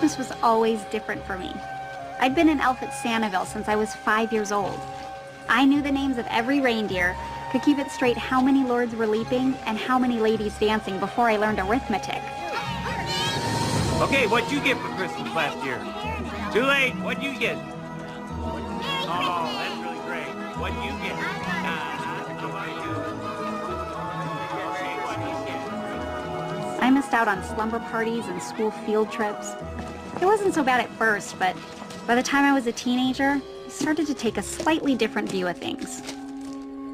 Christmas was always different for me. I'd been an elf at Santaville since I was 5 years old. I knew the names of every reindeer, could keep it straight how many lords were leaping and how many ladies dancing before I learned arithmetic. Okay, what'd you get for Christmas last year? Too late, what'd you get? Oh, that's really great. What'd you get? I missed out on slumber parties and school field trips. It wasn't so bad at first, but by the time I was a teenager, I started to take a slightly different view of things.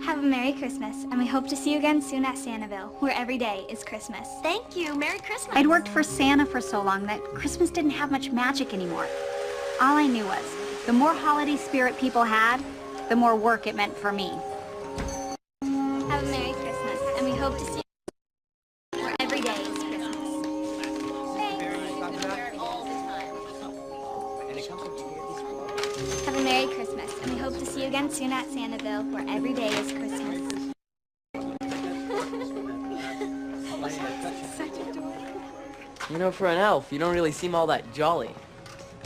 Have a Merry Christmas, and we hope to see you again soon at Santaville, where every day is Christmas. Thank you. Merry Christmas. I'd worked for Santa for so long that Christmas didn't have much magic anymore. All I knew was, the more holiday spirit people had, the more work it meant for me. Have a Merry Christmas, and we hope to see you where every day is Christmas. Have a Merry Christmas, and we hope to see you again soon at Santaville, where every day is Christmas. You know, for an elf, you don't really seem all that jolly.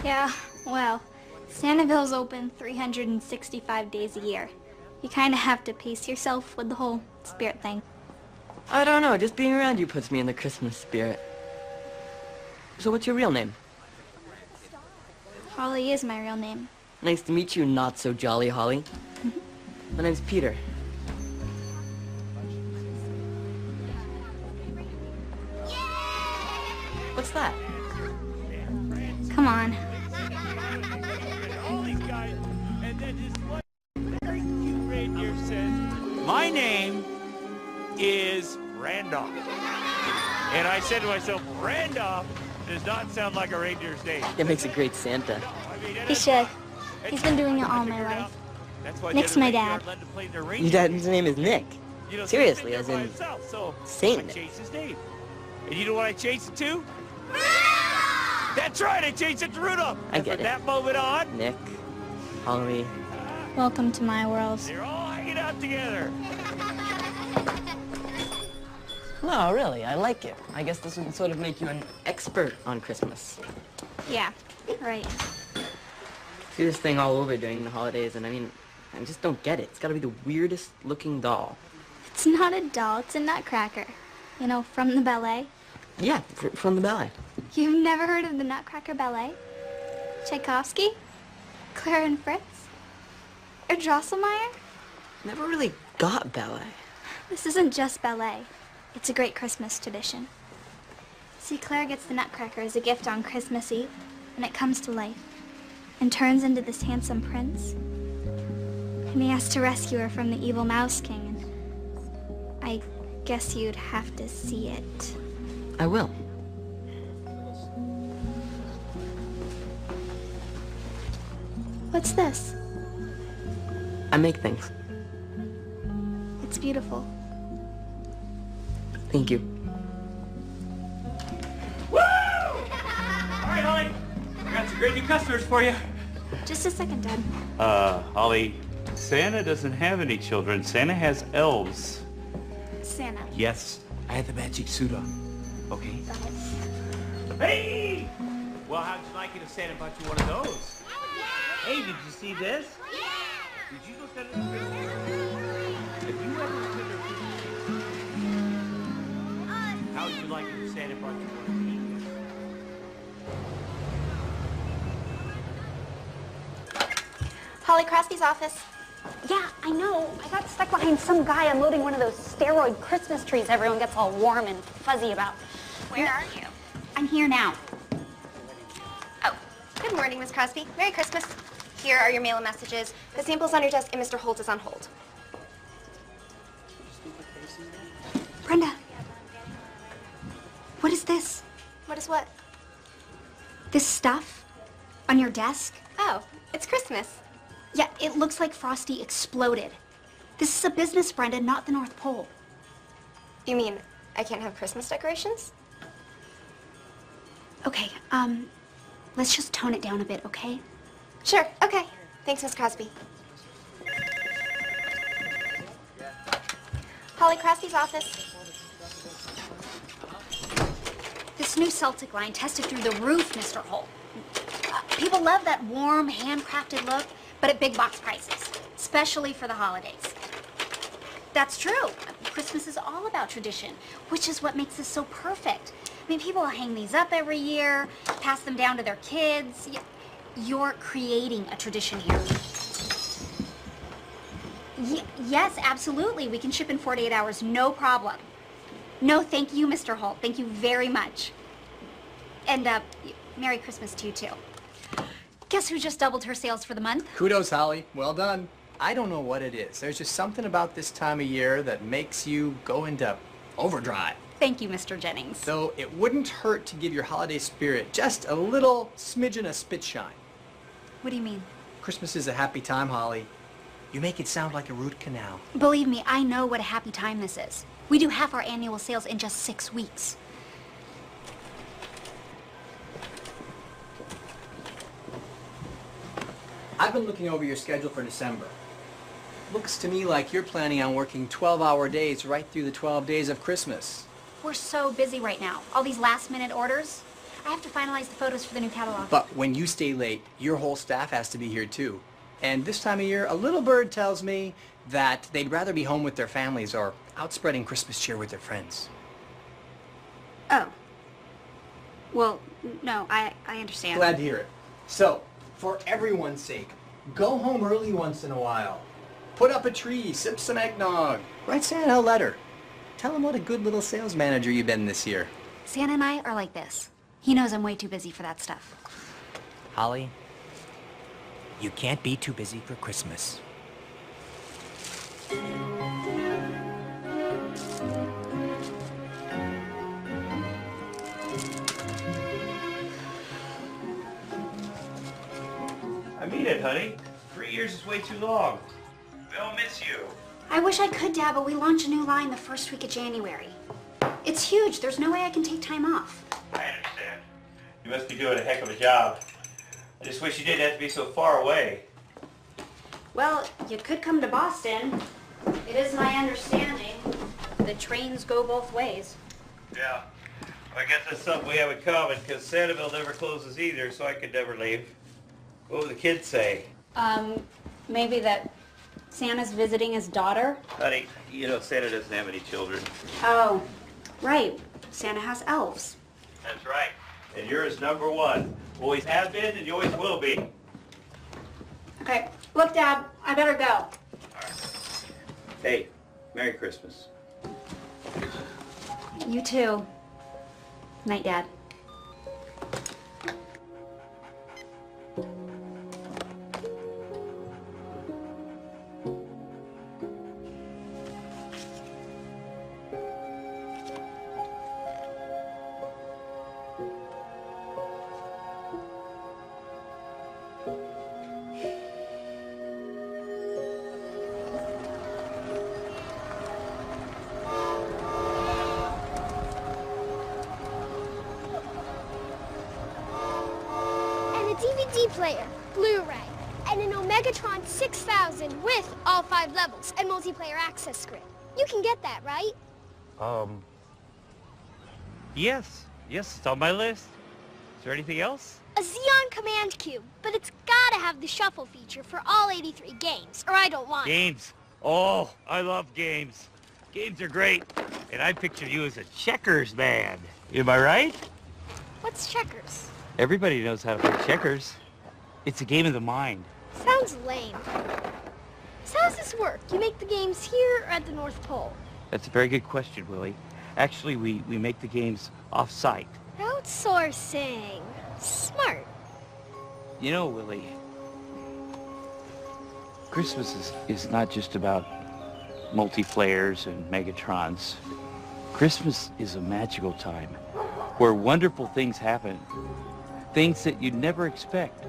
Yeah, well, Santaville's open 365 days a year. You kind of have to pace yourself with the whole spirit thing. I don't know, just being around you puts me in the Christmas spirit. So what's your real name? Holly is my real name. Nice to meet you, not so jolly Holly. My name's Peter. What's that? Come on. My name is Randolph. And I said to myself, Randolph does not sound like a reindeer's name. It makes a great Santa. He should. He's been doing it all my life. Nick's my dad. Your dad's name is Nick? Seriously, as in Saint Nick. Changed his name. And you know what I changed it to? That's right, I changed it to Rudolph. I And get from it. that moment on, Nick, Holly. Welcome to my world. they're all hanging out together. No, really, I like it. I guess this would sort of make you an expert on Christmas. Yeah, right. See this thing all over during the holidays, and I mean, I just don't get it. It's gotta be the weirdest looking doll. It's not a doll, it's a nutcracker. You know, from the ballet. Yeah, from the ballet. You've never heard of the Nutcracker Ballet? Tchaikovsky? Clara and Fritz? Or Drosselmeyer? Never really got ballet. This isn't just ballet. It's a great Christmas tradition. See, Claire gets the Nutcracker as a gift on Christmas Eve, and it comes to life, and turns into this handsome prince. And he has to rescue her from the evil Mouse King, and I guess you'd have to see it. I will. What's this? I make things. It's beautiful. Thank you. Woo! All right, Holly. I got some great new customers for you. Just a second, Dad. Holly, Santa doesn't have any children. Santa has elves. Santa. Yes, I had the magic suit on. Okay? Hey! Well, how'd you like it if Santa bought you one of those? Hey, did you see this? Did you go send it to Have you ever sent her How would you like it if Santa brought you one of these? Holly Crosby's office. Yeah, I know. I got stuck behind some guy unloading one of those steroid Christmas trees everyone gets all warm and fuzzy about. Where are you? I'm here now. Oh, good morning, Miss Crosby. Merry Christmas. Here are your mail and messages. The sample's on your desk, and Mr. Holt is on hold. Brenda. What is this? What is what? This stuff? On your desk? Oh, it's Christmas. Yeah, it looks like Frosty exploded. This is a business, Brenda, not the North Pole. You mean I can't have Christmas decorations? Okay, let's just tone it down a bit, okay? Sure, okay. Thanks, Miss Crosby. Holly Crosby's office. This This new Celtic line tested through the roof, Mr. Holt. People love that warm, handcrafted look, but at big box prices, especially for the holidays. That's true. Christmas is all about tradition, which is what makes this so perfect. I mean, people hang these up every year, pass them down to their kids. You're creating a tradition here. Yes, absolutely. We can ship in 48 hours, no problem. No, thank you, Mr. Holt. Thank you very much. And, Merry Christmas to you, too. Guess who just doubled her sales for the month? Kudos, Holly. Well done. I don't know what it is. There's just something about this time of year that makes you go into overdrive. Thank you, Mr. Jennings. So it wouldn't hurt to give your holiday spirit just a little smidgen of spit shine. What do you mean? Christmas is a happy time, Holly. You make it sound like a root canal. Believe me, I know what a happy time this is. We do half our annual sales in just 6 weeks. I've been looking over your schedule for December. Looks to me like you're planning on working 12-hour days right through the 12 days of Christmas. We're so busy right now. All these last-minute orders. I have to finalize the photos for the new catalog. But when you stay late, your whole staff has to be here too. And this time of year, a little bird tells me that they'd rather be home with their families or out spreading Christmas cheer with their friends. Oh. Well, no, I understand. Glad to hear it. So, for everyone's sake, go home early once in a while. Put up a tree, sip some eggnog, write Santa a letter. Tell him what a good little sales manager you've been this year. Santa and I are like this. He knows I'm way too busy for that stuff. Holly, you can't be too busy for Christmas. I mean it, honey. 3 years is way too long. They'll miss you. I wish I could, Dad, but we launch a new line the first week of January. It's huge. There's no way I can take time off. I understand. You must be doing a heck of a job. I just wish you didn't have to be so far away. Well, you could come to Boston. It is my understanding the trains go both ways. Yeah. I guess that's something we have in common, because Santaville never closes either, so I could never leave. What would the kids say? Maybe that Santa's visiting his daughter? Honey, you know Santa doesn't have any children. Oh, right. Santa has elves. That's right. And you're his #1. Always have been, and you always will be. Okay. Look, Dad, I better go. All right. Hey, Merry Christmas. You too. Night, Dad. DVD player, Blu-ray, and an Omegatron 6000 with all 5 levels and multiplayer access screen. You can get that, right? Yes, it's on my list. Is there anything else? A Xeon Command Cube, but it's gotta have the shuffle feature for all 83 games, or I don't want it. Games. Oh, I love games. Games are great. And I picture you as a checkers man. Am I right? What's checkers? Everybody knows how to play checkers. It's a game of the mind. Sounds lame. So how does this work? You make the games here or at the North Pole? That's a very good question, Willie. Actually, we make the games off-site. Outsourcing. Smart. You know, Willie, Christmas is not just about multiplayers and Megatrons. Christmas is a magical time where wonderful things happen. Things that you'd never expect.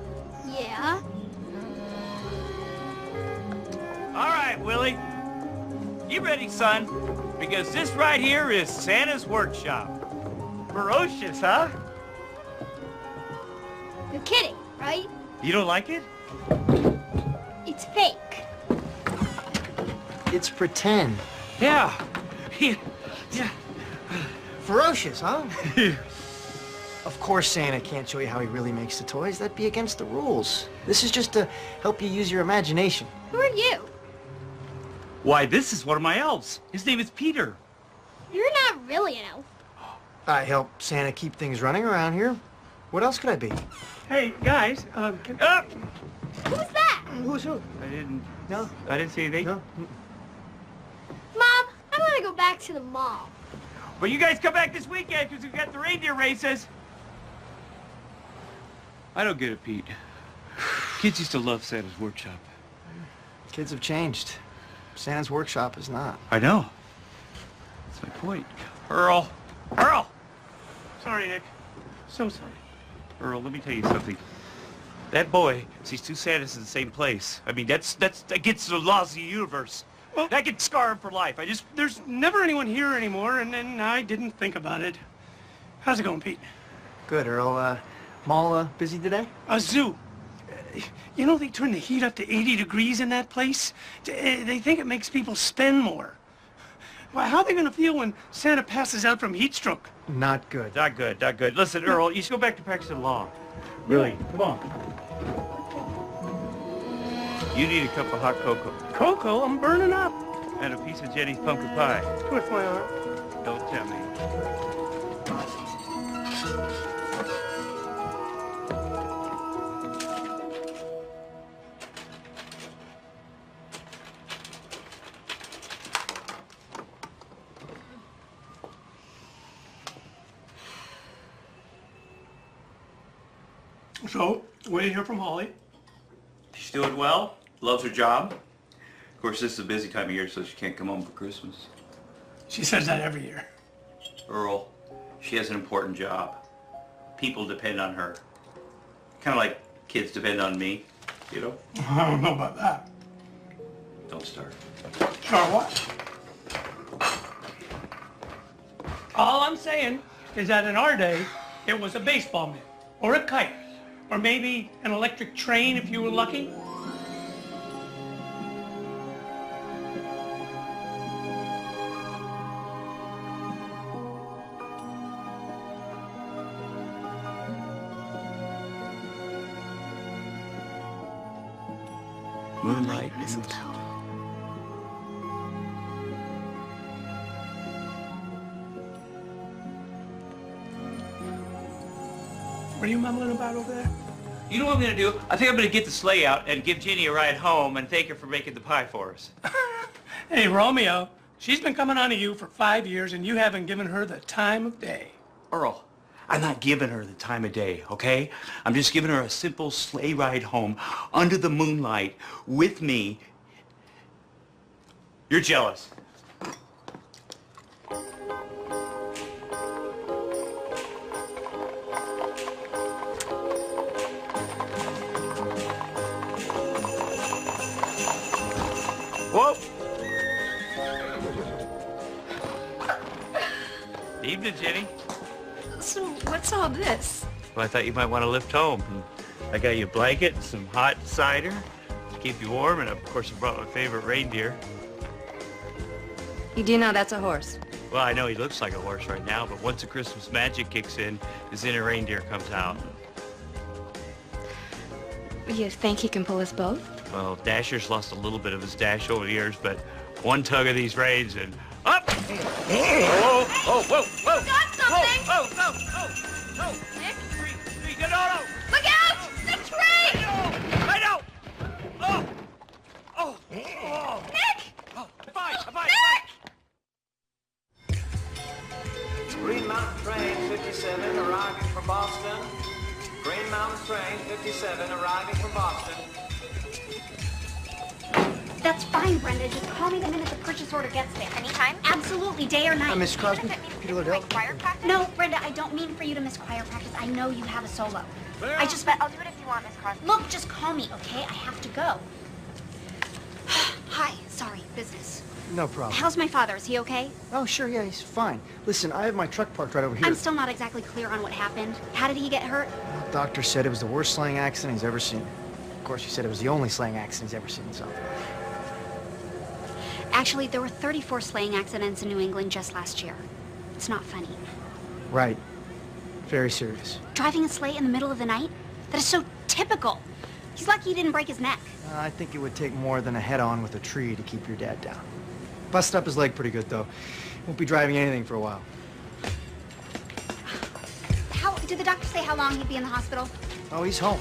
Yeah? All right, Willie. You ready, son? Because this right here is Santa's workshop. Ferocious, huh? You're kidding, right? You don't like it? It's fake. It's pretend. Yeah. Ferocious, huh? Of course Santa can't show you how he really makes the toys. That'd be against the rules. This is just to help you use your imagination. Who are you? Why, this is one of my elves. His name is Peter. You're not really an elf. I help Santa keep things running around here. What else could I be? Hey, guys, Who's that? Who's who? I didn't see anything. No. Mom, I want to go back to the mall. Well, you guys come back this weekend because we've got the reindeer races. I don't get it, Pete. Kids used to love Santa's workshop. Kids have changed. Santa's workshop is not. I know. That's my point. Earl! Earl! sorry, Nick. So sorry. Earl, let me tell you something. That boy sees two Santas in the same place. I mean, that's against the laws of the universe. Well, that could scar him for life. There's never anyone here anymore, and then I didn't think about it. How's it going, Pete? Good, Earl. Mall busy today? A zoo. You know, they turn the heat up to 80 degrees in that place. They think it makes people spend more. Well, how are they going to feel when Santa passes out from heat stroke? Not good. Not good, not good. Listen, Earl, you should go back to practicing law. Really, come on. You need a cup of hot cocoa. Cocoa? I'm burning up. And a piece of Jenny's pumpkin pie. Twist my arm. Don't tell me. So, what do you hear from Holly? She's doing well. Loves her job. Of course, this is a busy time of year, so she can't come home for Christmas. She says that every year. Earl, she has an important job. People depend on her. Kind of like kids depend on me, you know? I don't know about that. Don't start. Or what? All I'm saying is that in our day, it was a baseball mitt, or a kite, or maybe an electric train if you were lucky. Moonlight, Mistletoe. What are you mumbling about over there? You know what I'm going to do? I think I'm going to get the sleigh out and give Jenny a ride home and thank her for making the pie for us. Hey, Romeo, she's been coming on to you for 5 years and you haven't given her the time of day. Earl, I'm not giving her the time of day, okay? I'm just giving her a simple sleigh ride home under the moonlight with me. You're jealous. Whoa! Evening, Jenny. So, what's all this? Well, I thought you might want to lift home. I got you a blanket, some hot cider to keep you warm, and of course I brought my favorite reindeer. You do know that's a horse. Well, I know he looks like a horse right now, but once the Christmas magic kicks in, his inner reindeer comes out. You think he can pull us both? Well, Dasher's lost a little bit of his dash over the years, but one tug of these reins and up! Whoa, whoa, whoa, whoa! You got something! Whoa, whoa, no, no, no! Nick? Tree, no, no! Look out! The tree! I know! Oh! Oh! Oh! Nick! Oh, fine, fine, Nick! Green Mountain Train 57 arriving from Boston. Green Mountain Train 57 arriving from Boston. That's fine, Brenda. Just call me the minute the purchase order gets there. Anytime? Absolutely, day or night. Miss Crosby, Peter Liddell. Choir practice? No, Brenda, I don't mean for you to miss choir practice. I know you have a solo. I just... But I'll do it if you want, Miss Crosby. Look, just call me, okay? I have to go. Hi. Sorry, business. No problem. How's my father? Is he okay? Oh, sure, yeah, he's fine. Listen, I have my truck parked right over here. I'm still not exactly clear on what happened. How did he get hurt? The doctor said it was the worst sleighing accident he's ever seen. Of course, he said it was the only sleighing accident he's ever seen, so... Actually, there were 34 sleighing accidents in New England just last year. It's not funny. Right. Very serious. Driving a sleigh in the middle of the night? That is so typical. He's lucky he didn't break his neck. I think it would take more than a head-on with a tree to keep your dad down. Busted up his leg pretty good, though. Won't be driving anything for a while. Did the doctor say how long he'd be in the hospital? Oh, he's home.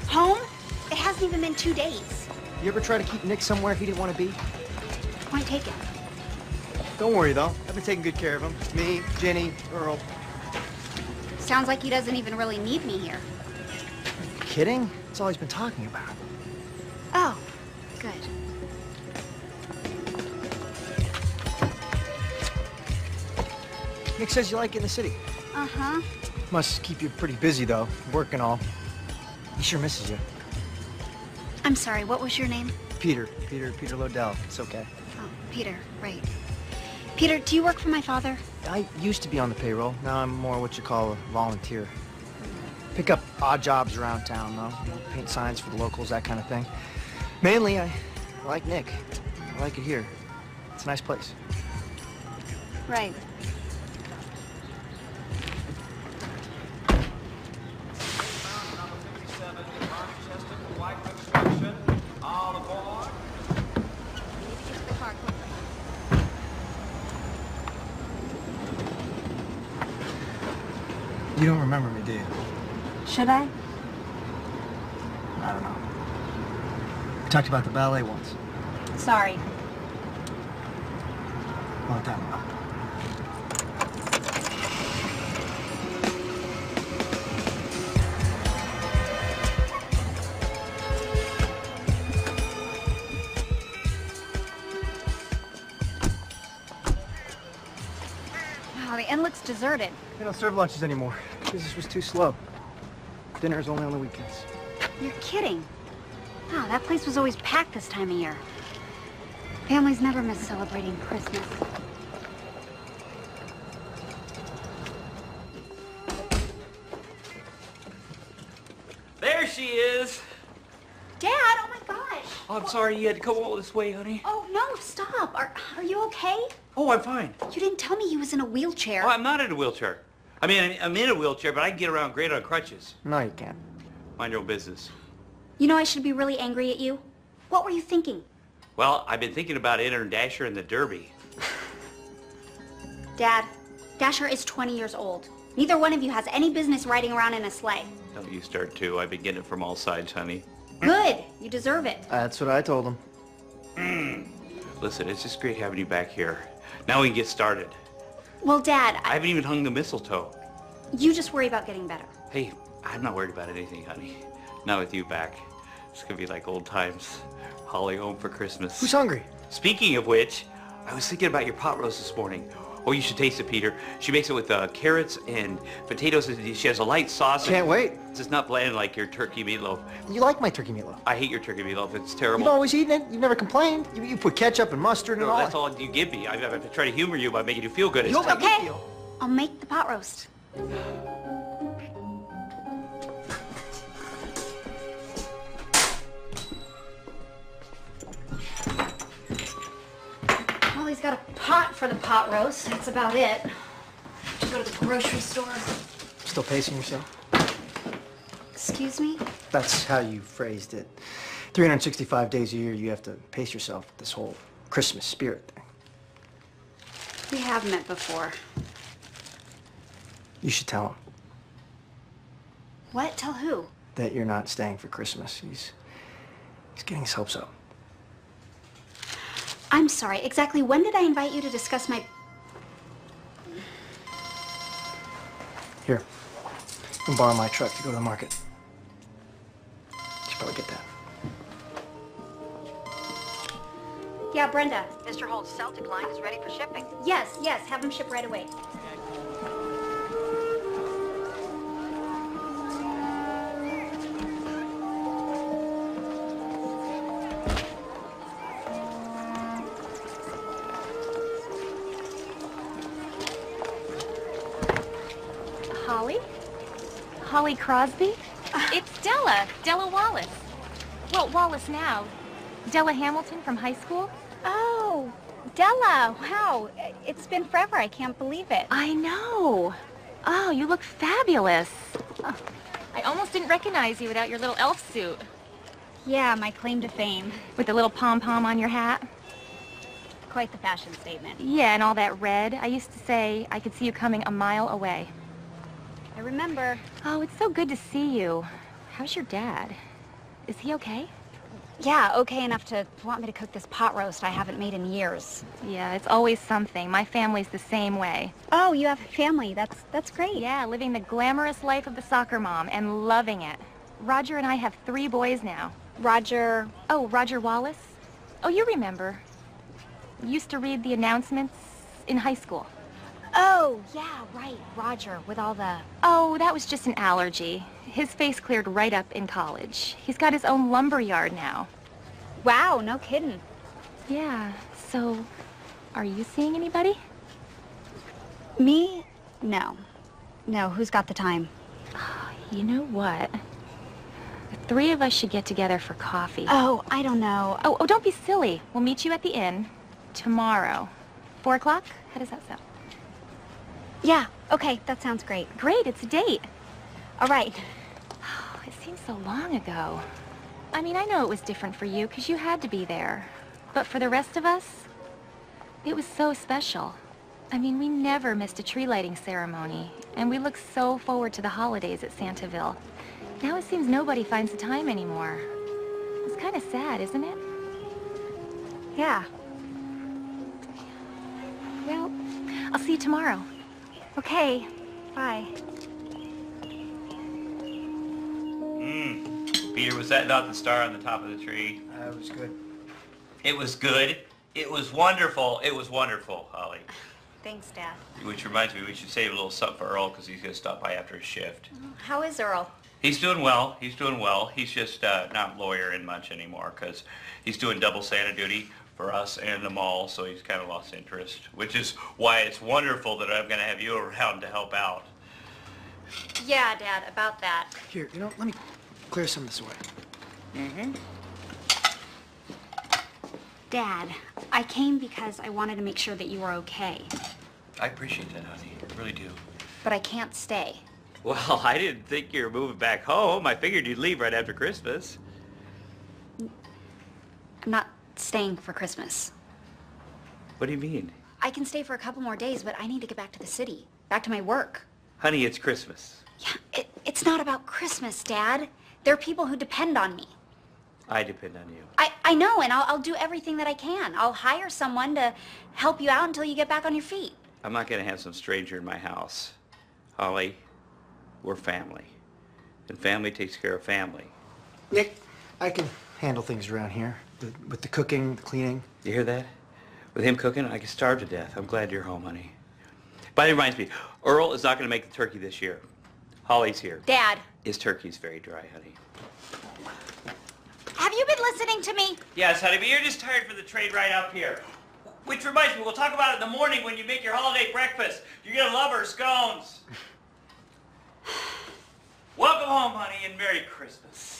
Home? It hasn't even been 2 days. You ever try to keep Nick somewhere he didn't want to be? Point taken. Don't worry, though. I've been taking good care of him. Me, Jenny, Earl. Sounds like he doesn't even really need me here. Kidding? That's all he's been talking about. Oh, good. Nick says you like it in the city. Uh-huh. Must keep you pretty busy, though. Work and all. He sure misses you. I'm sorry, what was your name? Peter Lodell. It's okay. Oh, Peter, right. Peter, do you work for my father? I used to be on the payroll. Now I'm more what you call a volunteer. Pick up odd jobs around town, though. You know, paint signs for the locals, that kind of thing. Mainly, I like Nick. I like it here. It's a nice place. Right. You don't remember me, do you? Should I? I don't know. We talked about the ballet once. Sorry. Long time ago. Wow, the inn looks deserted. They don't serve lunches anymore. Business was too slow. Dinner's only on the weekends. You're kidding. Wow, that place was always packed this time of year. Families never miss celebrating Christmas. There she is. Dad, oh my gosh. Oh, I'm sorry you had to come all this way, honey. Oh, no, stop. Are you okay? Oh, I'm fine. You didn't tell me he was in a wheelchair. Oh, I'm not in a wheelchair. I mean, I'm in a wheelchair, but I can get around great on crutches. No, you can't. Mind your own business. You know I should be really angry at you. What were you thinking? Well, I've been thinking about entering Dasher in the Derby. Dad, Dasher is 20 years old. Neither one of you has any business riding around in a sleigh. Don't you start too. I've been getting it from all sides, honey. Good. You deserve it. That's what I told him. Listen, it's just great having you back here. Now we can get started. Well, Dad, I haven't even hung the mistletoe. you just worry about getting better. Hey, I'm not worried about anything, honey. Not with you back. It's gonna be like old times. Holly home for Christmas. Who's hungry? Speaking of which, I was thinking about your pot roast this morning. Oh, you should taste it, Peter. She makes it with carrots and potatoes. And she has a light sauce. Can't wait. It's just not bland like your turkey meatloaf. You like my turkey meatloaf? I hate your turkey meatloaf. It's terrible. You've always eaten it. You've never complained. You put ketchup and mustard and No, all that's that. all you give me. I try to humor you by making you feel good. You'll make me feel. I'll make the pot roast. Molly's got a pot for the pot roast. That's about it. To go to the grocery store. Still pacing yourself? Excuse me? That's how you phrased it. 365 days a year, you have to pace yourself with this whole Christmas spirit thing. We have met before. You should tell him What? Tell who? that you're not staying for Christmas. He's getting his hopes up. I'm sorry. Exactly when did I invite you to discuss my... Here, you can borrow my truck to go to the market. You should probably get that. Yeah, Brenda. Mr. Holt's Celtic line is ready for shipping. Yes, have them ship right away. Holly? Holly Crosby? It's Della Wallace. Well, Wallace now. Della Hamilton from high school? Oh, Della, wow. It's been forever. I can't believe it. I know. Oh, you look fabulous. Oh, I almost didn't recognize you without your little elf suit. Yeah, my claim to fame. With the little pom-pom on your hat. Quite the fashion statement. Yeah, and all that red. I used to say I could see you coming a mile away. I remember. Oh, it's so good to see you. How's your dad? Is he okay? Yeah, okay enough to want me to cook this pot roast I haven't made in years. Yeah, it's always something. My family's the same way. Oh, you have a family. That's great. Yeah, living the glamorous life of the soccer mom and loving it. Roger and I have 3 boys now. Roger... Oh, Roger Wallace? Oh, you remember. Used to read the announcements in high school. Oh, yeah, right. Roger, with all the... Oh, that was just an allergy. His face cleared right up in college. He's got his own lumber yard now. Wow, no kidding. Yeah, so are you seeing anybody? Me? No. No, who's got the time? You know what? The 3 of us should get together for coffee. Oh, I don't know. Oh, don't be silly. We'll meet you at the inn tomorrow. 4 o'clock? How does that sound? Yeah, okay, that sounds great. Great, it's a date. All right. Oh, it seems so long ago. I mean, I know it was different for you because you had to be there. But for the rest of us, it was so special. I mean, we never missed a tree lighting ceremony, and we look so forward to the holidays at Santaville. Now it seems nobody finds the time anymore. It's kind of sad, isn't it? Yeah. Well, I'll see you tomorrow. Okay, bye. Peter, was that not the star on the top of the tree? It was good. It was good. It was wonderful. It was wonderful, Holly. Thanks, Dad. Which reminds me, we should save a little something for Earl because he's going to stop by after his shift. How is Earl? He's doing well. He's doing well. He's just not lawyering much anymore because he's doing double Santa duty for us and the mall, so he's kind of lost interest, which is why it's wonderful that I'm going to have you around to help out. Yeah, Dad, about that. Here, let me clear some of this away. Mm-hmm. Dad, I came because I wanted to make sure that you were okay. I appreciate that, honey. I really do. But I can't stay. Well, I didn't think you were moving back home. I figured you'd leave right after Christmas. I'm not staying for Christmas. What do you mean? I can stay for a couple more days, but I need to get back to the city. Back to my work. Honey, it's Christmas. Yeah, it's not about Christmas, Dad. There are people who depend on me. I depend on you. I know, and I'll do everything that I can. I'll hire someone to help you out until you get back on your feet. I'm not going to have some stranger in my house. Holly, we're family. And family takes care of family. Nick, I can handle things around here. With the cooking, the cleaning. You hear that? With him cooking, I could starve to death. I'm glad you're home, honey. But it reminds me, Earl is not going to make the turkey this year. Holly's here. Dad. His turkey's very dry, honey. Have you been listening to me? Yes, honey, but you're just tired for the trade right up here. Which reminds me, we'll talk about it in the morning when you make your holiday breakfast. You're going to love her scones. Welcome home, honey, and Merry Christmas.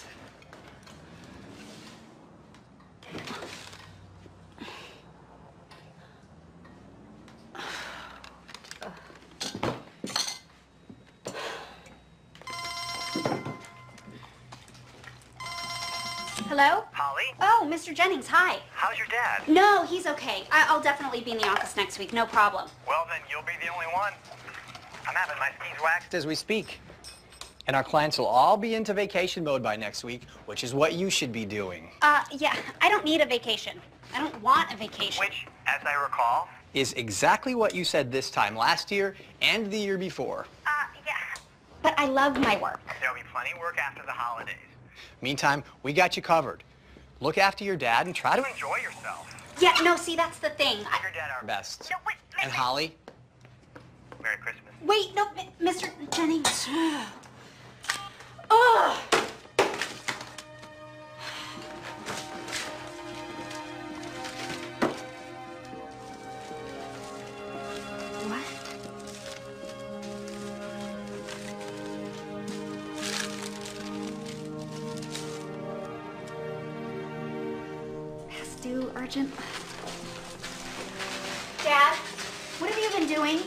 Hello? Holly? Oh, Mr. Jennings, hi. How's your dad? No, he's okay. I'll definitely be in the office next week, no problem. Well, then you'll be the only one. I'm having my skis waxed. As we speak. And our clients will all be into vacation mode by next week, which is what you should be doing. Yeah, I don't need a vacation. I don't want a vacation. Which, as I recall... Is exactly what you said this time last year and the year before. Yeah. But I love my work. There'll be plenty of work after the holidays. Meantime, we got you covered. Look after your dad and try to Enjoy yourself. Yeah, no, see, that's the thing. Your dad our best. No, wait, And Holly? Merry Christmas. Wait, no, Mr. Jennings. Oh! What? Past due, urgent. Dad, what have you been doing?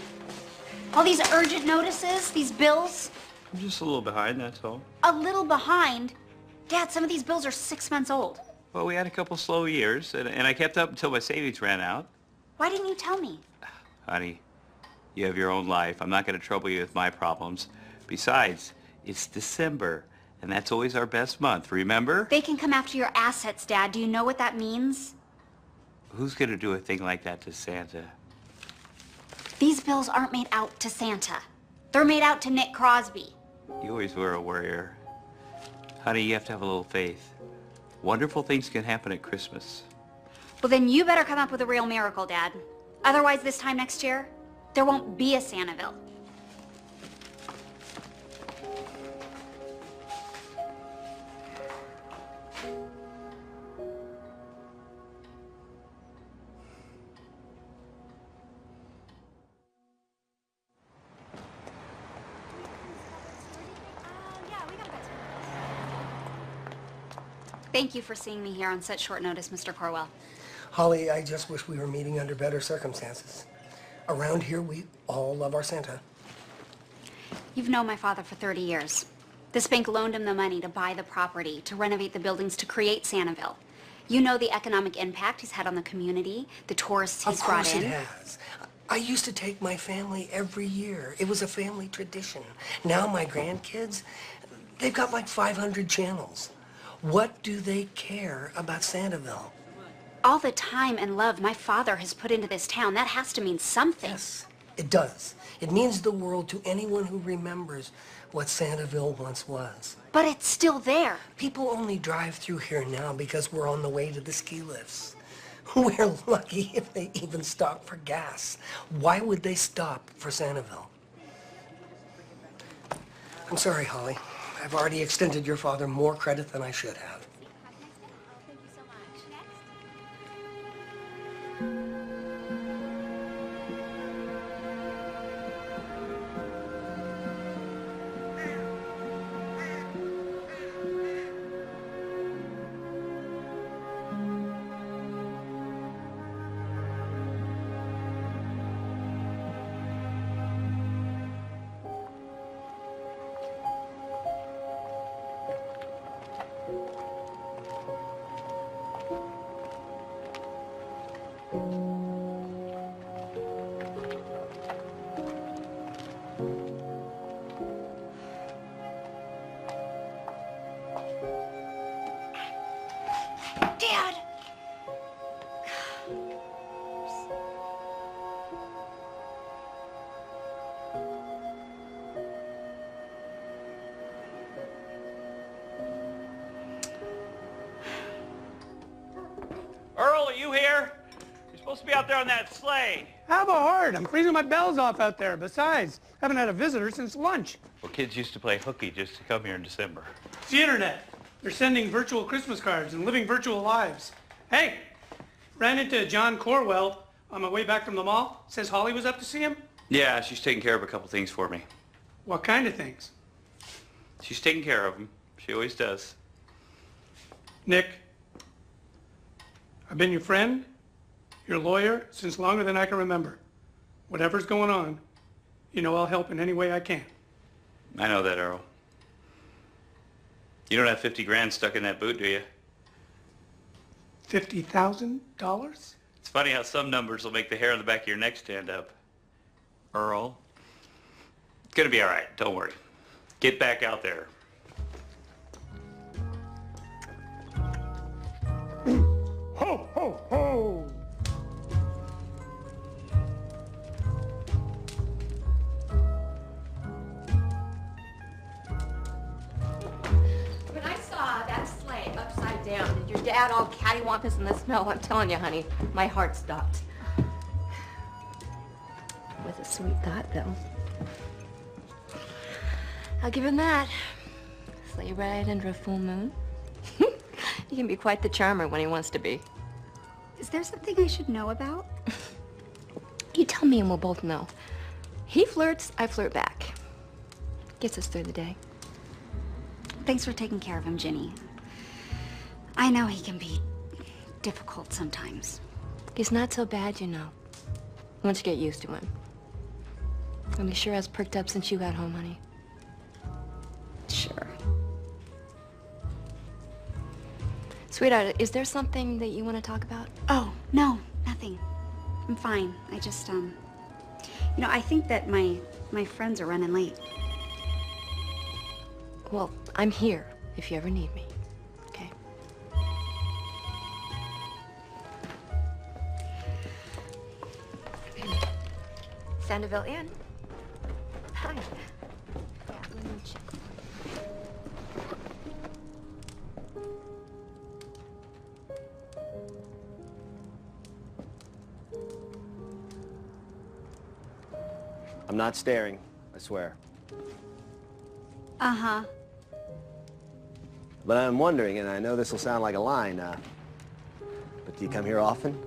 All these urgent notices, these bills. I'm just a little behind, that's all. A little behind? Dad, some of these bills are 6 months old. Well, we had a couple slow years, and I kept up until my savings ran out. Why didn't you tell me? Honey, you have your own life. I'm not going to trouble you with my problems. Besides, it's December, and that's always our best month, remember? They can come after your assets, Dad. Do you know what that means? Who's going to do a thing like that to Santa? These bills aren't made out to Santa. They're made out to Nick Crosby. You always were a worrier. Honey, you have to have a little faith. Wonderful things can happen at Christmas. Well, then you better come up with a real miracle, Dad. Otherwise, this time next year, there won't be a Santaville. Thank you for seeing me here on such short notice, Mr. Corwell. Holly, I just wish we were meeting under better circumstances. Around here, we all love our Santa. You've known my father for 30 years. This bank loaned him the money to buy the property, to renovate the buildings, to create Santaville. You know the economic impact he's had on the community, the tourists he's brought in. Of course it has. I used to take my family every year. It was a family tradition. Now my grandkids, they've got like 500 channels. What do they care about Santaville? All the time and love my father has put into this town, that has to mean something. Yes, it does. It means the world to anyone who remembers what Santaville once was. But it's still there. People only drive through here now because we're on the way to the ski lifts. We're lucky if they even stop for gas. Why would they stop for Santaville? I'm sorry, Holly. I've already extended your father more credit than I should have. Dad! Earl, are you here? You're supposed to be out there on that sleigh. Have a heart. I'm freezing my bells off out there. Besides, haven't had a visitor since lunch. Well, kids used to play hooky just to come here in December. It's the internet. They're sending virtual Christmas cards and living virtual lives. Hey, ran into John Corwell on my way back from the mall. Says Holly was up to see him. Yeah, she's taking care of a couple things for me. What kind of things? She's taking care of them. She always does. Nick, I've been your friend, your lawyer, since longer than I can remember. Whatever's going on, you know I'll help in any way I can. I know that, Earl. You don't have 50 grand stuck in that boot, do you? $50,000? It's funny how some numbers will make the hair on the back of your neck stand up. Earl, it's gonna be all right. Don't worry. Get back out there. Ho, ho, ho! When I saw that sleigh upside down and your dad all cattywampus in the snow, I'm telling you, honey, my heart stopped. With a sweet thought, though. I'll give him that. Sleigh ride under a full moon. He can be quite the charmer when he wants to be. Is there something I should know about? You tell me and we'll both know. He flirts, I flirt back. Gets us through the day. Thanks for taking care of him, Ginny. I know he can be difficult sometimes. He's not so bad, you know. Once you get used to him. And he sure has perked up since you got home, honey. Sure. Sweetheart, is there something that you want to talk about? Oh, no, nothing. I'm fine. I just, you know, I think that my friends are running late. Well, I'm here if you ever need me, okay? Sandoval Inn. Hi. Yeah, let me check. I'm not staring, I swear. Uh-huh. But I'm wondering, and I know this will sound like a line, but do you come here often?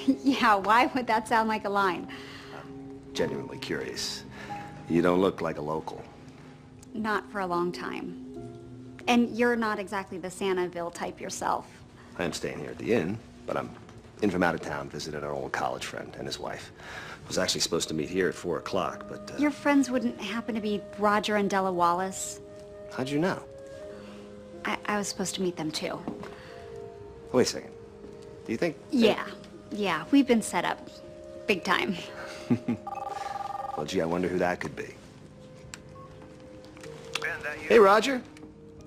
Yeah, why would that sound like a line? Genuinely curious. You don't look like a local. Not for a long time. And you're not exactly the Santaville type yourself. I am staying here at the inn, but I'm in from out of town visiting an old college friend and his wife. Was actually supposed to meet here at 4 o'clock, but... Your friends wouldn't happen to be Roger and Della Wallace? How'd you know? I was supposed to meet them too. Wait a second. Do you think... Yeah, we've been set up. Big time. Well, gee, I wonder who that could be. Hey, Roger.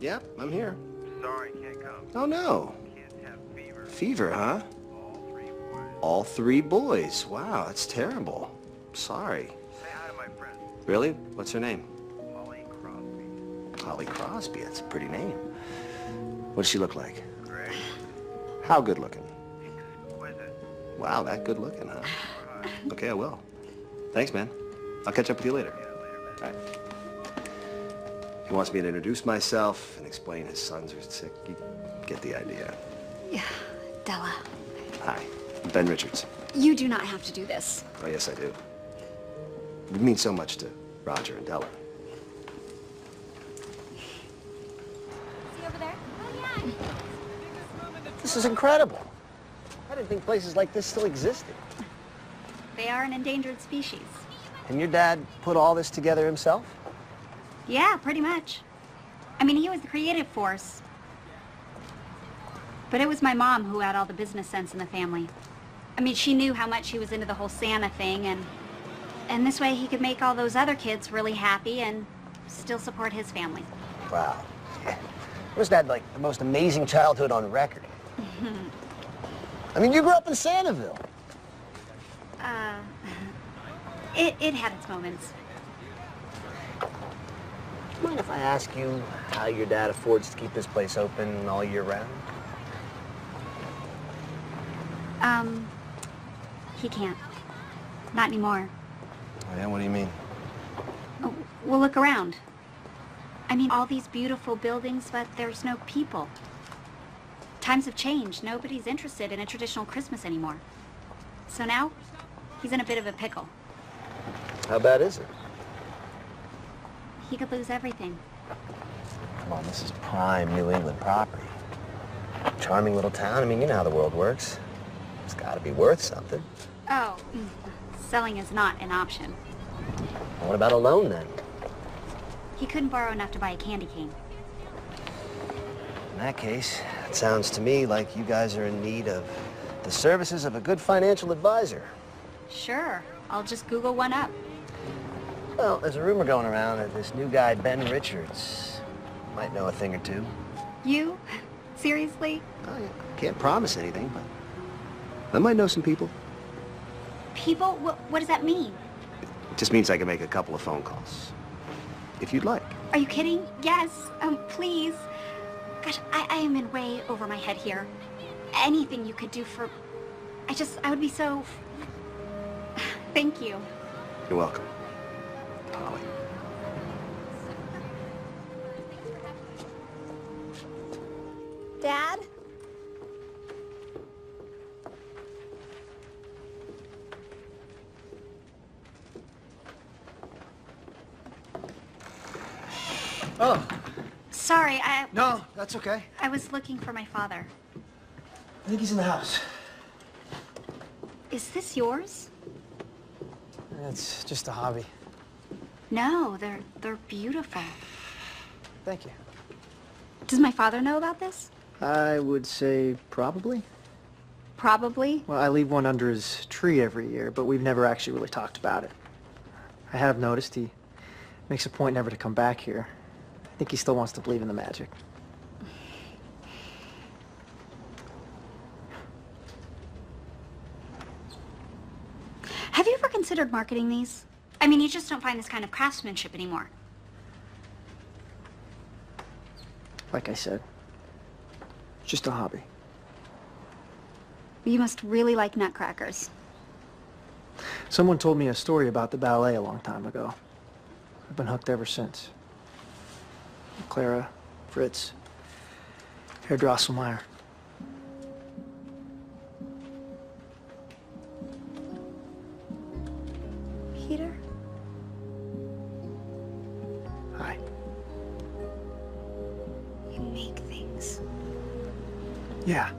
Yep, I'm here. Sorry, can't come. Oh, no. Kids have fever. Fever, huh? All 3 boys. Wow, that's terrible. Sorry. Say hi to my friend. Really? What's her name? Holly Crosby. Holly Crosby. That's a pretty name. What does she look like? Great. How good looking? Exquisite. Wow, that good looking, huh? Okay, I will. Thanks, man. I'll catch up with you later. All right. He wants me to introduce myself and explain his sons are sick. You get the idea. Yeah, Della. Hi, I'm Ben Richards. You do not have to do this. Oh, yes, I do. It means so much to Roger and Della. See over there? Oh, yeah. This is incredible. I didn't think places like this still existed. They are an endangered species. And your dad put all this together himself? Yeah, pretty much. I mean, he was the creative force. But it was my mom who had all the business sense in the family. I mean, she knew how much he was into the whole Santa thing, and this way he could make all those other kids really happy and still support his family. Wow. Yeah. Must have had, like, the most amazing childhood on record. I mean, you grew up in Santaville. It had its moments. Do you mind if I ask you how your dad affords to keep this place open all year round? He can't. Not anymore. Oh, yeah? What do you mean? Oh, well, look around. I mean, all these beautiful buildings, but there's no people. Times have changed. Nobody's interested in a traditional Christmas anymore. So now, he's in a bit of a pickle. How bad is it? He could lose everything. Come on, this is prime New England property. Charming little town. I mean, you know how the world works. It's got to be worth something. Oh, selling is not an option. What about a loan, then? He couldn't borrow enough to buy a candy cane. In that case, it sounds to me like you guys are in need of the services of a good financial advisor. Sure, I'll just Google one up. Well, there's a rumor going around that this new guy, Ben Richards, might know a thing or two. You? Seriously? I can't promise anything, but I might know some people. People? What does that mean? It just means I can make a couple of phone calls, if you'd like. Are you kidding? Yes, please. Gosh, I am in way over my head here. Anything you could do for... I would be so... Thank you. You're welcome, Holly. Dad? Oh. Sorry, No, that's okay. I was looking for my father. I think he's in the house. Is this yours? It's just a hobby. No, they're beautiful. Thank you. Does my father know about this? I would say probably. Probably. Well, I leave one under his tree every year, but we've never actually really talked about it. I have noticed he makes a point never to come back here. I think he still wants to believe in the magic. Have you ever considered marketing these? I mean, you just don't find this kind of craftsmanship anymore. Like I said, it's just a hobby. You must really like nutcrackers. Someone told me a story about the ballet a long time ago. I've been hooked ever since. Clara, Fritz, Herr Drosselmeyer. Peter? Hi. You make things. Yeah.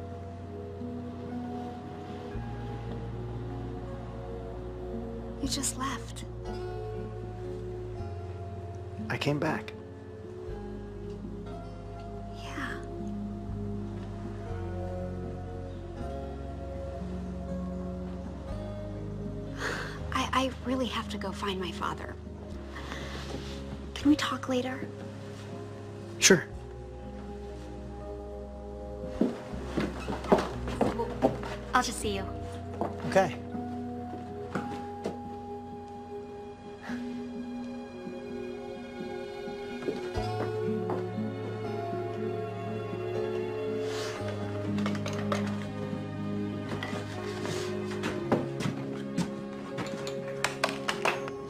You just left. I came back. Yeah. I really have to go find my father. Can we talk later? Sure. I'll just see you. Okay.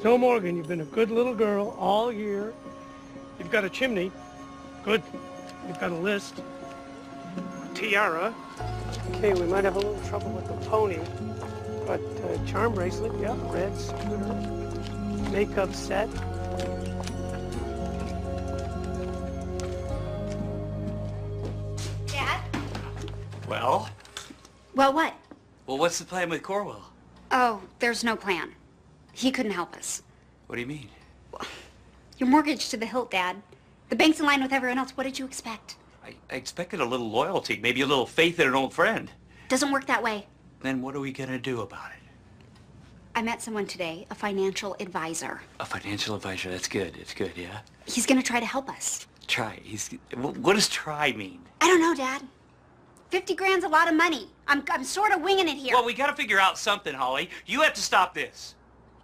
So, Morgan, you've been a good little girl all year. You've got a chimney. Good. You've got a list. A tiara. Okay, we might have a little trouble with the pony. But charm bracelet, yeah, red scooter. Makeup set. Dad? Well? Well, what? Well, what's the plan with Corwell? Oh, there's no plan. He couldn't help us. What do you mean? You're mortgaged to the hilt, Dad. The bank's in line with everyone else. What did you expect? I expected a little loyalty, maybe a little faith in an old friend. Doesn't work that way. Then what are we gonna do about it? I met someone today, a financial advisor. A financial advisor, that's good. It's good, yeah? He's gonna try to help us. Try. What does try mean? I don't know, Dad. 50 grand's a lot of money. I'm sort of winging it here. Well, we gotta figure out something, Holly. You have to stop this.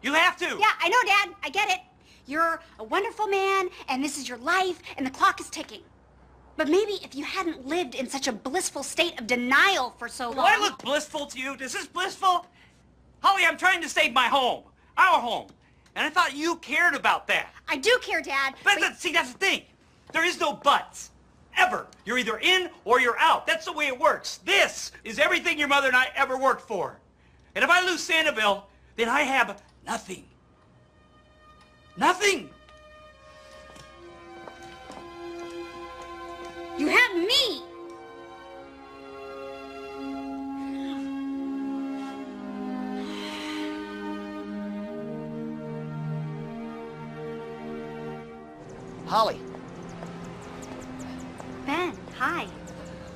You have to! Yeah, I know, Dad. I get it. You're a wonderful man, and this is your life, and the clock is ticking. But maybe if you hadn't lived in such a blissful state of denial for so long... Do I look blissful to you? Is this blissful? Holly, I'm trying to save my home. Our home. And I thought you cared about that. I do care, Dad. See, that's the thing. There is no buts. Ever. You're either in or you're out. That's the way it works. This is everything your mother and I ever worked for. And if I lose Sanibel, then I have nothing. Nothing. You have me! Holly, Ben, hi. I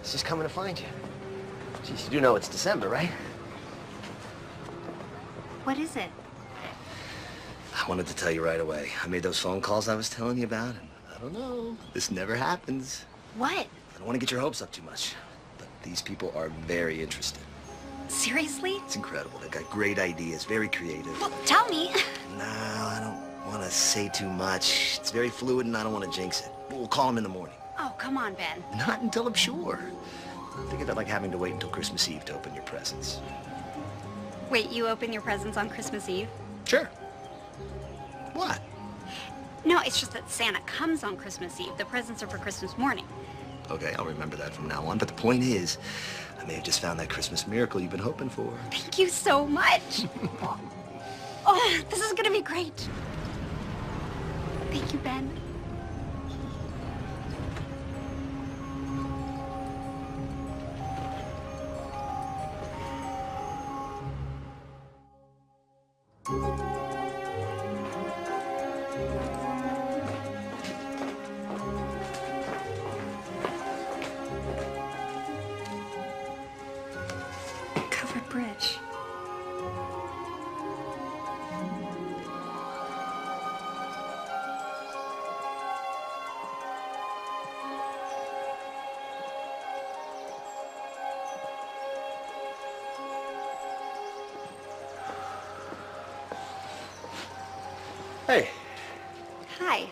was just coming to find you. Geez, you do know it's December, right? What is it? I wanted to tell you right away. I made those phone calls I was telling you about, and I don't know. This never happens. What? I don't want to get your hopes up too much, but these people are very interested. Seriously? It's incredible. They've got great ideas, very creative. Well, tell me. No, I don't want to say too much. It's very fluid, and I don't want to jinx it. We'll call them in the morning. Oh, come on, Ben. Not until I'm sure. Think of it like having to wait until Christmas Eve to open your presents. Wait, you open your presents on Christmas Eve? Sure. What? No, it's just that Santa comes on Christmas Eve. The presents are for Christmas morning. Okay, I'll remember that from now on. But the point is, I may have just found that Christmas miracle you've been hoping for. Thank you so much. Oh, this is gonna be great. Thank you, Ben. rich. Hey. Hi.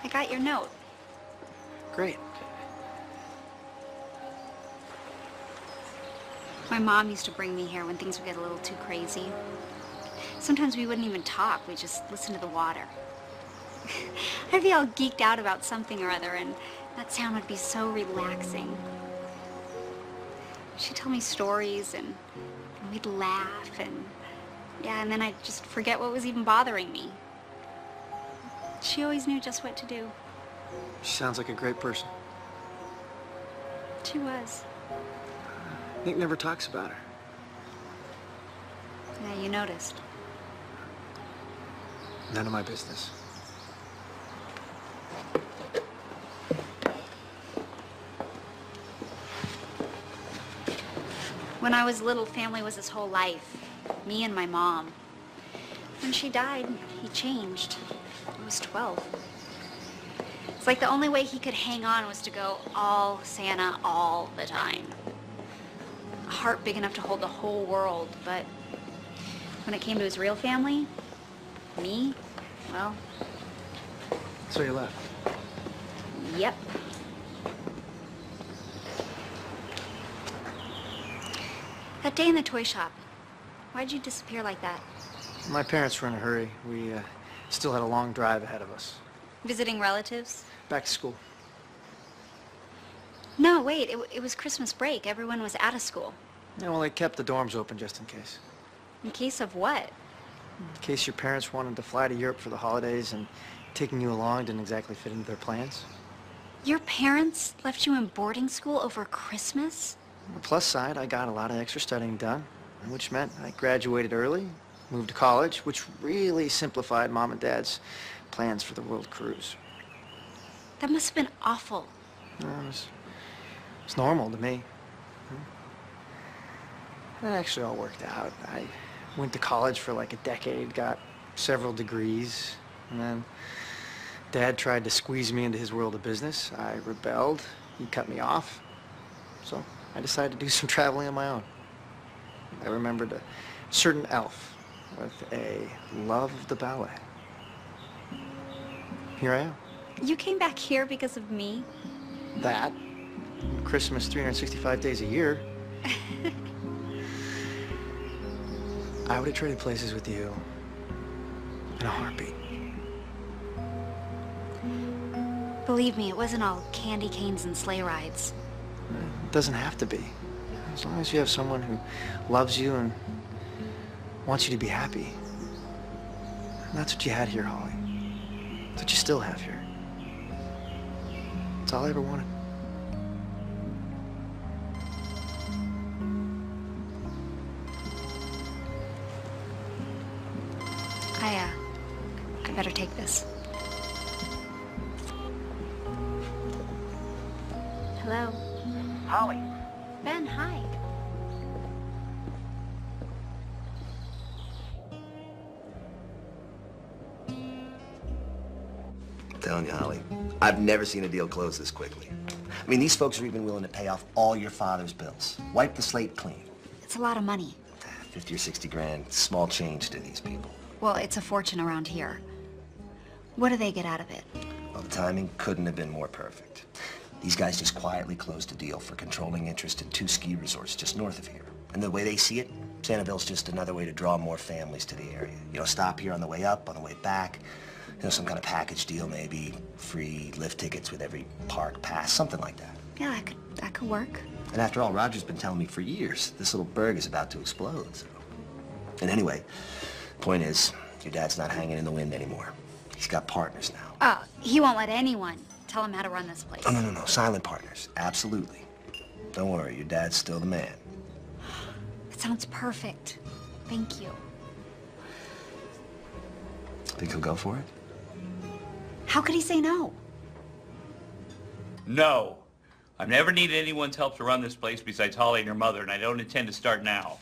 I got your note. Great. My mom used to bring me here when things would get a little too crazy. Sometimes we wouldn't even talk, we'd just listen to the water. I'd be all geeked out about something or other, and that sound would be so relaxing. She'd tell me stories, and we'd laugh, and yeah, and then I'd just forget what was even bothering me. She always knew just what to do. She sounds like a great person. She was. Nick never talks about her. Yeah, you noticed. None of my business. When I was little, family was his whole life. Me and my mom. When she died, he changed. I was 12. It's like the only way he could hang on was to go all Santa all the time. A heart big enough to hold the whole world, but when it came to his real family, me, well... So you left? Yep. That day in the toy shop, why'd you disappear like that? My parents were in a hurry. We still had a long drive ahead of us. Visiting relatives? Back to school. No, wait, it was Christmas break. Everyone was out of school. Yeah, well, they kept the dorms open just in case. In case of what? In case your parents wanted to fly to Europe for the holidays and taking you along didn't exactly fit into their plans. Your parents left you in boarding school over Christmas? On the plus side, I got a lot of extra studying done, which meant I graduated early, moved to college, which really simplified Mom and Dad's plans for the world cruise. That must have been awful. No, it's normal to me. That actually all worked out. I went to college for like a decade, got several degrees, and then Dad tried to squeeze me into his world of business. I rebelled. He cut me off. So I decided to do some traveling on my own. I remembered a certain elf with a love of the ballet. Here I am. You came back here because of me? That, Christmas 365 days a year. I would have traded places with you in a heartbeat. Believe me, it wasn't all candy canes and sleigh rides. It doesn't have to be. As long as you have someone who loves you and wants you to be happy. And that's what you had here, Holly. That's what you still have here. That's all I ever wanted. I better take this. Hello. Holly. Ben, hi. I'm telling you, Holly, I've never seen a deal close this quickly. I mean, these folks are even willing to pay off all your father's bills. Wipe the slate clean. It's a lot of money. 50 or 60 grand, small change to these people. Well, it's a fortune around here. What do they get out of it? Well, the timing couldn't have been more perfect. These guys just quietly closed a deal for controlling interest in 2 ski resorts just north of here. And the way they see it, Santaville's just another way to draw more families to the area. You know, stop here on the way up, on the way back. You know, some kind of package deal maybe. Free lift tickets with every park pass, something like that. Yeah, that could work. And after all, Roger's been telling me for years, this little burg is about to explode, so. And anyway, point is, your dad's not hanging in the wind anymore. He's got partners now. Oh, he won't let anyone tell him how to run this place. Oh, no. Silent partners. Absolutely. Don't worry, your dad's still the man. It sounds perfect. Thank you. Think he'll go for it? How could he say no? No. I've never needed anyone's help to run this place besides Holly and her mother, and I don't intend to start now.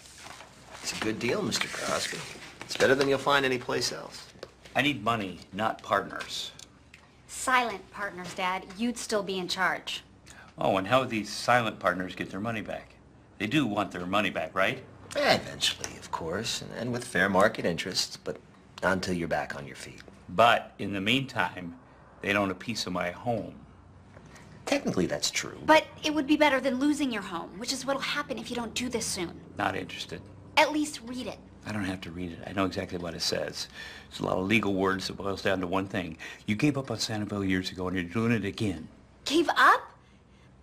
It's a good deal, Mr. Crosby. It's better than you'll find anyplace else. I need money, not partners. Silent partners, Dad. You'd still be in charge. Oh, and how would these silent partners get their money back? They do want their money back, right? Yeah, eventually, of course, and with fair market interest, but not until you're back on your feet. But in the meantime, they don't own a piece of my home. Technically, that's true. But it would be better than losing your home, which is what'll happen if you don't do this soon. Not interested. At least read it. I don't have to read it. I know exactly what it says. It's a lot of legal words that boils down to one thing. You gave up on Sanibel years ago, and you're doing it again. Gave up?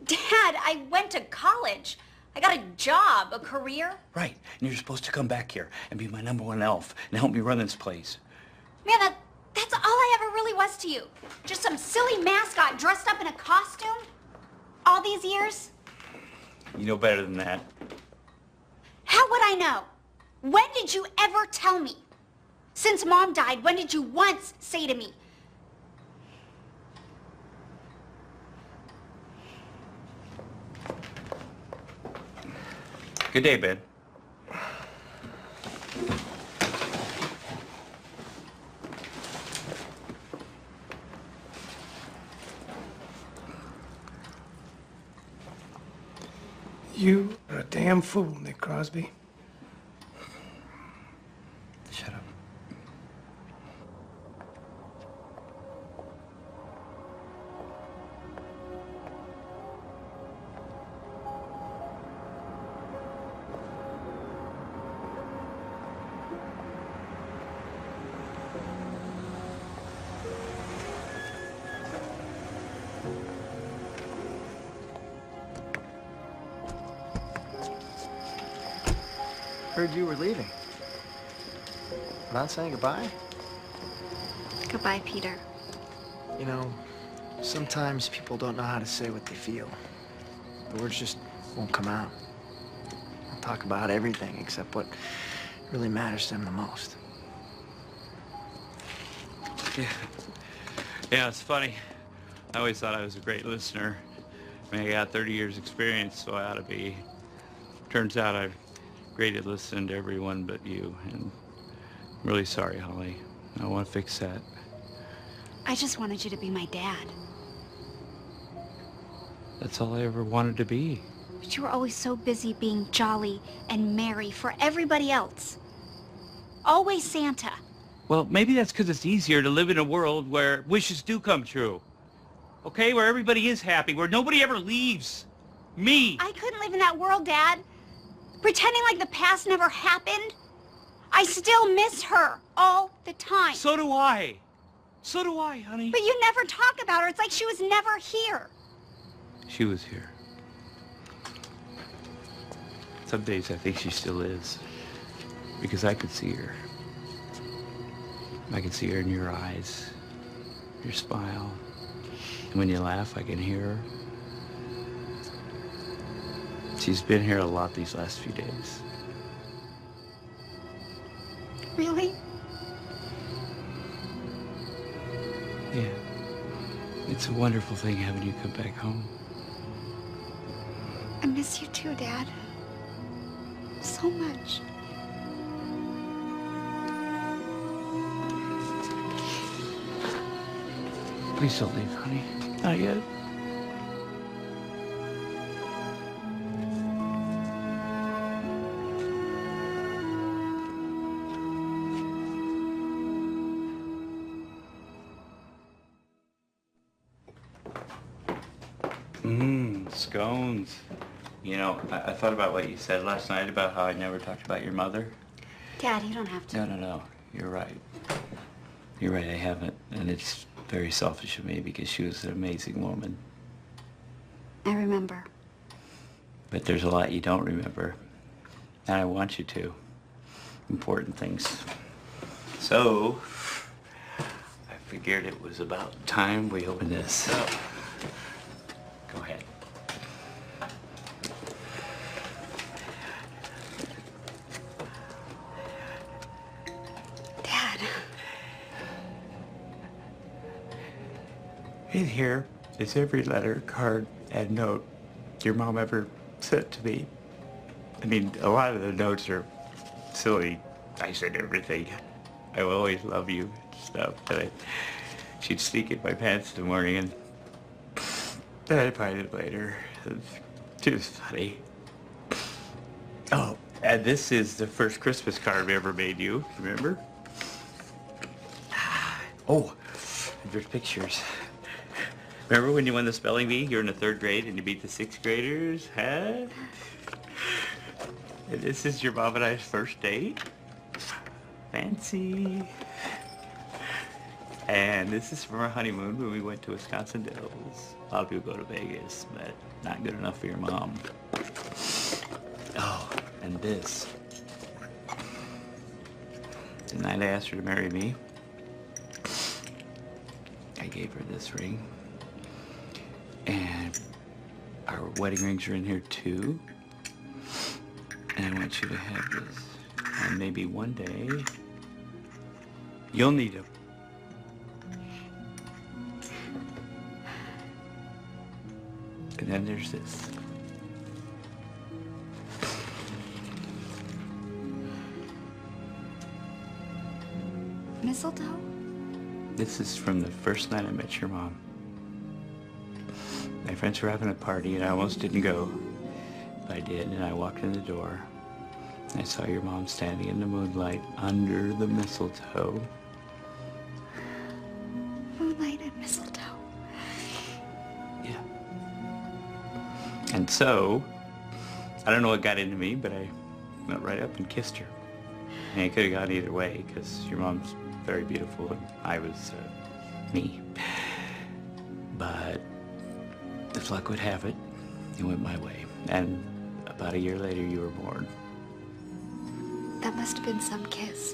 Dad, I went to college. I got a job, a career. Right. And you're supposed to come back here and be my #1 elf and help me run this place. Man, that's all I ever really was to you. Just some silly mascot dressed up in a costume? All these years? You know better than that. How would I know? When did you ever tell me? Since Mom died, when did you once say to me, Good day, Ben. You are a damn fool, Nick Crosby. Shut up. Heard you were leaving. Not saying goodbye? Goodbye, Peter. You know, sometimes people don't know how to say what they feel. The words just won't come out. They'll talk about everything except what really matters to them the most. Yeah, it's funny. I always thought I was a great listener. I mean, I got 30 years experience, so I ought to be. Turns out I've great at listening to everyone but you, and I'm really sorry, Holly. I want to fix that. I just wanted you to be my dad. That's all I ever wanted to be. But you were always so busy being jolly and merry for everybody else. Always Santa. Well, maybe that's because it's easier to live in a world where wishes do come true. Okay, where everybody is happy, where nobody ever leaves. Me. I couldn't live in that world, Dad. Pretending like the past never happened. I still miss her all the time. So do I. So do I, honey. But you never talk about her. It's like she was never here. She was here. Some days I think she still is. Because I could see her. I can see her in your eyes, your smile. And when you laugh, I can hear her. She's been here a lot these last few days. Really? Yeah. It's a wonderful thing having you come back home. I miss you too, Dad. So much. Please don't leave, honey. Not yet. Scones. You know, I thought about what you said last night about how I never talked about your mother. Dad, you don't have to. No. You're right. You're right, I haven't. And it's very selfish of me because she was an amazing woman. I remember. But there's a lot you don't remember. And I want you to. Important things. So, I figured it was about time we opened this up. Go ahead. Dad. In here is every letter, card, and note your mom ever said to me. I mean, a lot of the notes are silly. I said everything. I will always love you and stuff. But she'd sneak in my pants in the morning and then I'd find it later. It's just funny. Oh, and this is the first Christmas card we ever made you. Remember? Oh, there's pictures. Remember when you won the spelling bee? You're in the 3rd grade and you beat the 6th graders, huh? And this is your mom and I's first date. Fancy. And this is from our honeymoon when we went to Wisconsin Dells. A lot of people go to Vegas, but not good enough for your mom. Oh, and this. The night I asked her to marry me, I gave her this ring. And our wedding rings are in here too. And I want you to have this. And maybe one day, you'll need them. And then there's this. Mistletoe? This is from the first night I met your mom. My friends were having a party and I almost didn't go. But I did, and I walked in the door. And I saw your mom standing in the moonlight under the mistletoe. Moonlight and Mistletoe. Yeah. And so, I don't know what got into me, but I went right up and kissed her. And it could have gone either way, because your mom's very beautiful and I was me. But if luck would have it, it went my way. And about a year later, you were born. That must have been some kiss.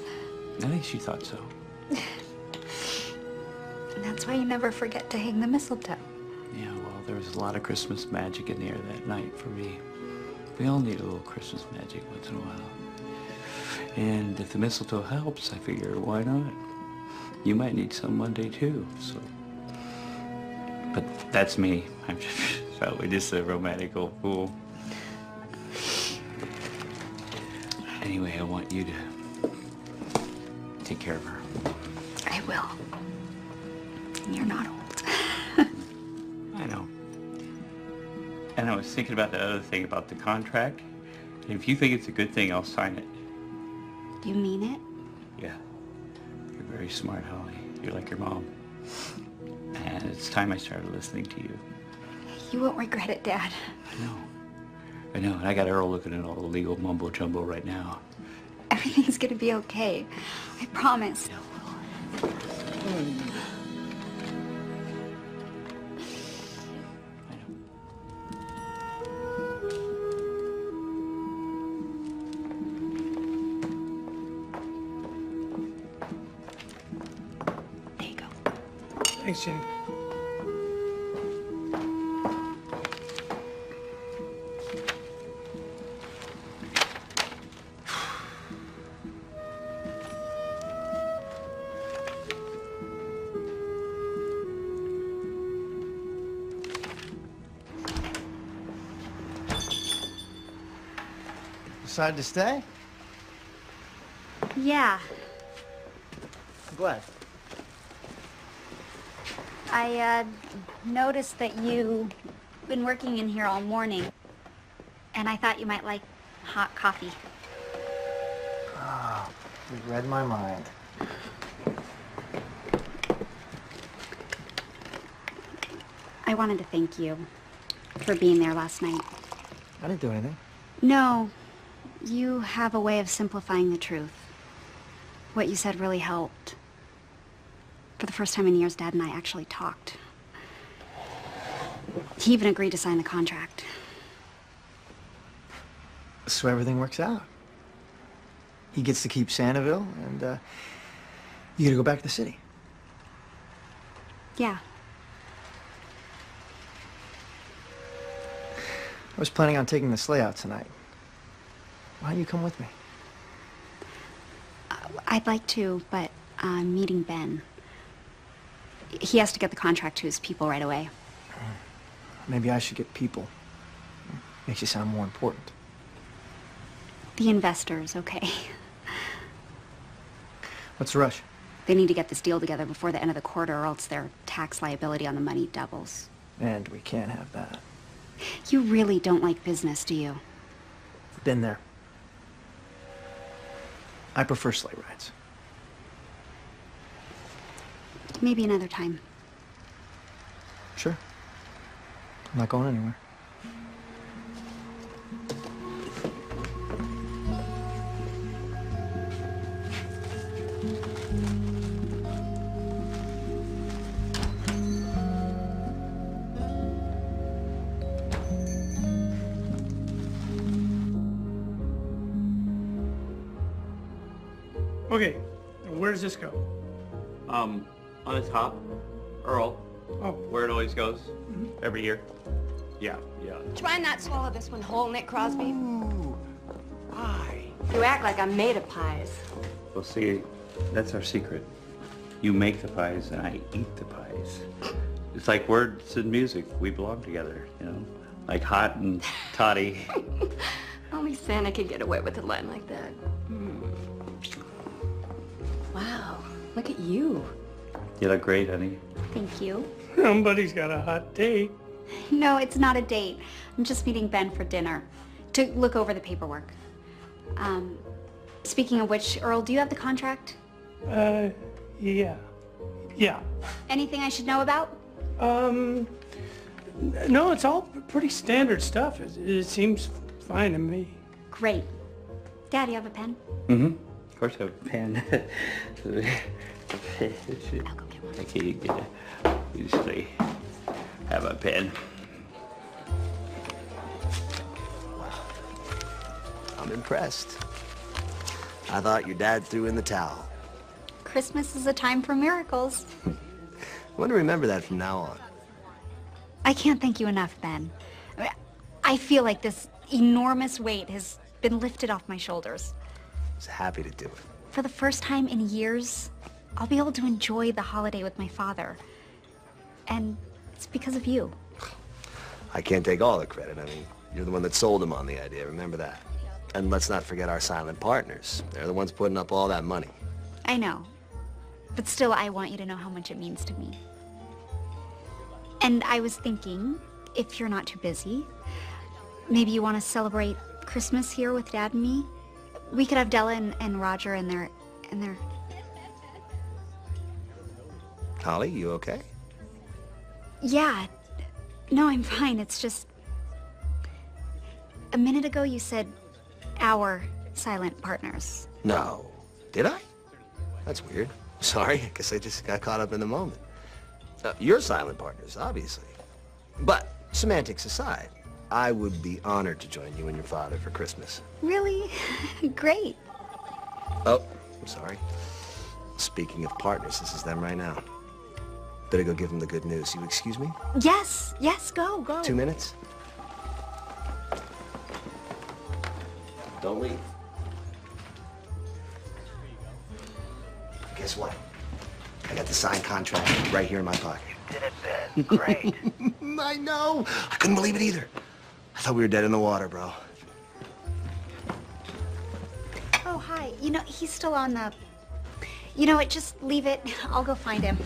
I think she thought so. And that's why you never forget to hang the mistletoe. Yeah, well, there was a lot of Christmas magic in the air that night for me. We all need a little Christmas magic once in a while. And if the mistletoe helps, I figure, why not? You might need some one day too, so. But that's me. I'm probably just a romantic old fool. Anyway, I want you to take care of her. I will. And you're not old. I know. And I was thinking about the other thing about the contract. And if you think it's a good thing, I'll sign it. You mean it? Yeah. You're very smart, Holly. You're like your mom. And it's time I started listening to you. You won't regret it, Dad. I know, and I got Earl looking at all the legal mumbo jumbo right now. Everything's gonna be okay. I promise. Thanks, Jenny. Decided to stay? Yeah. I'm glad. I noticed that you've been working in here all morning, and I thought you might like hot coffee. Ah, you read my mind. I wanted to thank you for being there last night. I didn't do anything. No, you have a way of simplifying the truth. What you said really helped. For the first time in years, Dad and I actually talked. He even agreed to sign the contract. So everything works out. He gets to keep Santiville, and you get to go back to the city. Yeah. I was planning on taking the sleigh out tonight. Why don't you come with me? I'd like to, but I'm meeting Ben. He has to get the contract to his people right away. Maybe I should get people. Makes you sound more important. The investors, okay. What's the rush? They need to get this deal together before the end of the quarter or else their tax liability on the money doubles. And we can't have that. You really don't like business, do you? Been there. I prefer sleigh rides. Maybe another time. Sure. I'm not going anywhere. Okay, where does this go? On the top, Earl. Oh. Where it always goes, every year. Yeah. Try and not swallow this one whole, Nick Crosby. Ooh, pie. You act like I'm made of pies. Well, see, that's our secret. You make the pies and I eat the pies. It's like words and music. We belong together, you know? Like hot and toddy. Only Santa could get away with a line like that. Wow, look at you. You look great, honey. Thank you. Somebody's got a hot date. No, it's not a date. I'm just meeting Ben for dinner to look over the paperwork. Speaking of which, Earl, do you have the contract? Yeah. Yeah. Anything I should know about? No, it's all pretty standard stuff. It seems fine to me. Great. Dad, you have a pen? Mm-hmm. Of course I have a pen. I'll go get one. Okay, you get it. Usually have a pen. I'm impressed. I thought your dad threw in the towel. Christmas is a time for miracles. I want to remember that from now on. I can't thank you enough, Ben. I feel like this enormous weight has been lifted off my shoulders. I was happy to do it. For the first time in years, I'll be able to enjoy the holiday with my father. And it's because of you. I can't take all the credit. I mean, you're the one that sold him on the idea. Remember that. And let's not forget our silent partners. They're the ones putting up all that money. I know. But still, I want you to know how much it means to me. And I was thinking, if you're not too busy, maybe you want to celebrate Christmas here with Dad and me? We could have Della and Roger and their... Holly, you okay? Yeah. No, I'm fine. It's just... A minute ago you said our silent partners. No. Did I? That's weird. Sorry, I guess I just got caught up in the moment. You're silent partners, obviously. But, semantics aside, I would be honored to join you and your father for Christmas. Really? Great. Oh, I'm sorry. Speaking of partners, this is them right now. Better go give them the good news. You excuse me? Yes, go. 2 minutes? Don't leave. Guess what? I got the signed contract right here in my pocket. You did it, Ben. Great. I know. I couldn't believe it either. I thought we were dead in the water, bro. Oh, hi. You know, he's still on the... You know what, just leave it. I'll go find him.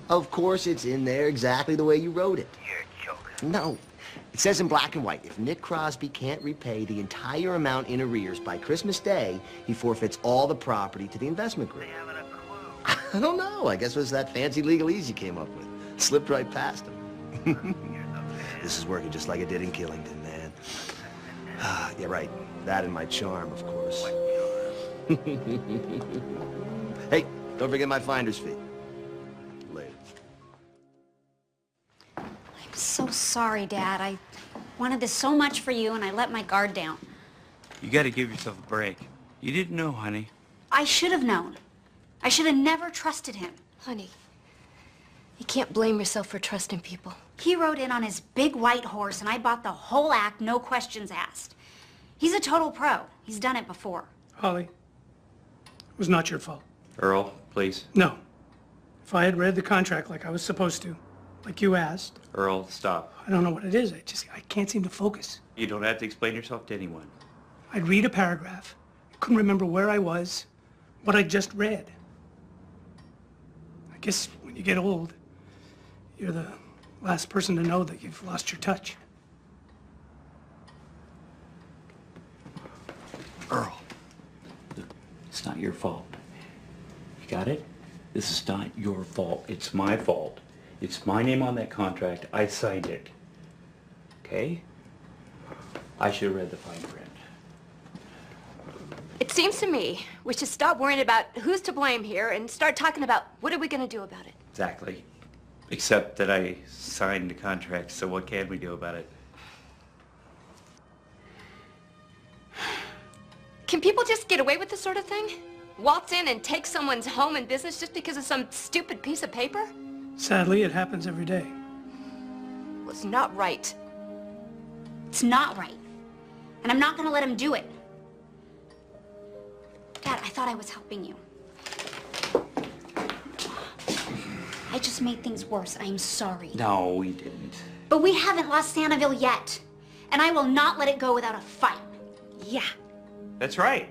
Of course it's in there exactly the way you wrote it. You're joking. No. It says in black and white, if Nick Crosby can't repay the entire amount in arrears by Christmas Day, he forfeits all the property to the investment group. They haven't a clue. I don't know. I guess it was that fancy legalese you came up with. Slipped right past him. This is working just like it did in Killington, man. Yeah, right. That and my charm, of course. Hey, don't forget my finder's fee. Later. I'm so sorry, Dad. I wanted this so much for you, and I let my guard down. You gotta give yourself a break. You didn't know, honey. I should have known. I should have never trusted him. Honey, you can't blame yourself for trusting people. He rode in on his big white horse, and I bought the whole act, no questions asked. He's a total pro. He's done it before. Holly, it was not your fault. Earl, please. No. If I had read the contract like I was supposed to, like you asked. Earl, stop. I don't know what it is. I can't seem to focus. You don't have to explain yourself to anyone. I'd read a paragraph. I couldn't remember where I was, what I just read. I guess when you get old, you're the last person to know that you've lost your touch. Earl, it's not your fault. You got it? This is not your fault. It's my fault. It's my name on that contract. I signed it. Okay? I should have read the fine print. It seems to me we should stop worrying about who's to blame here and start talking about what are we going to do about it. Exactly. Except that I signed the contract, so what can we do about it? Can people just get away with this sort of thing? Waltz in and take someone's home and business just because of some stupid piece of paper? Sadly, it happens every day. Well, it's not right. It's not right. And I'm not gonna let him do it. Dad, I thought I was helping you. I just made things worse. I'm sorry. No, we didn't. But we haven't lost Santaville yet. And I will not let it go without a fight. Yeah. That's right.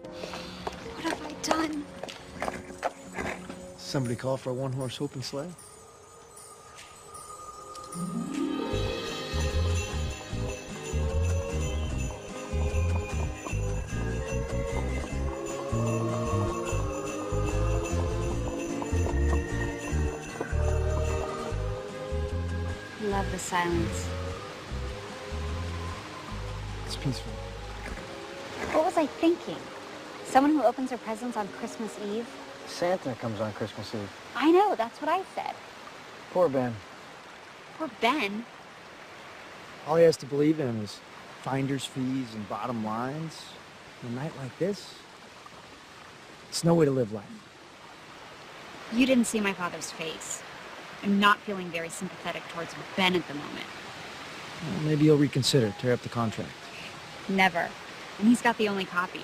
What have I done? Somebody call for a one-horse open sleigh? Love the silence. It's peaceful. What was I thinking? Someone who opens her presents on Christmas Eve? Santa comes on Christmas Eve. I know, that's what I said. Poor Ben. Poor Ben. All he has to believe in is finder's fees and bottom lines. On a night like this, it's no way to live life. You didn't see my father's face. I'm not feeling very sympathetic towards Ben at the moment. Well, maybe you'll reconsider, tear up the contract. Never. And he's got the only copy.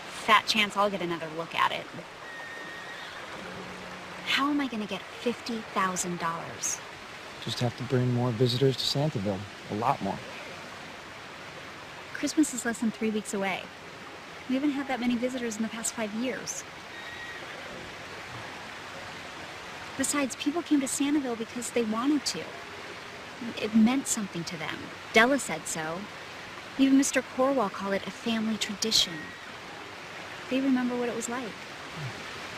Fat chance I'll get another look at it. How am I gonna get $50,000? Just have to bring more visitors to Santaville. A lot more. Christmas is less than 3 weeks away. We haven't had that many visitors in the past 5 years. Besides, people came to Santaville because they wanted to. It meant something to them. Della said so. Even Mr. Corwell called it a family tradition. They remember what it was like.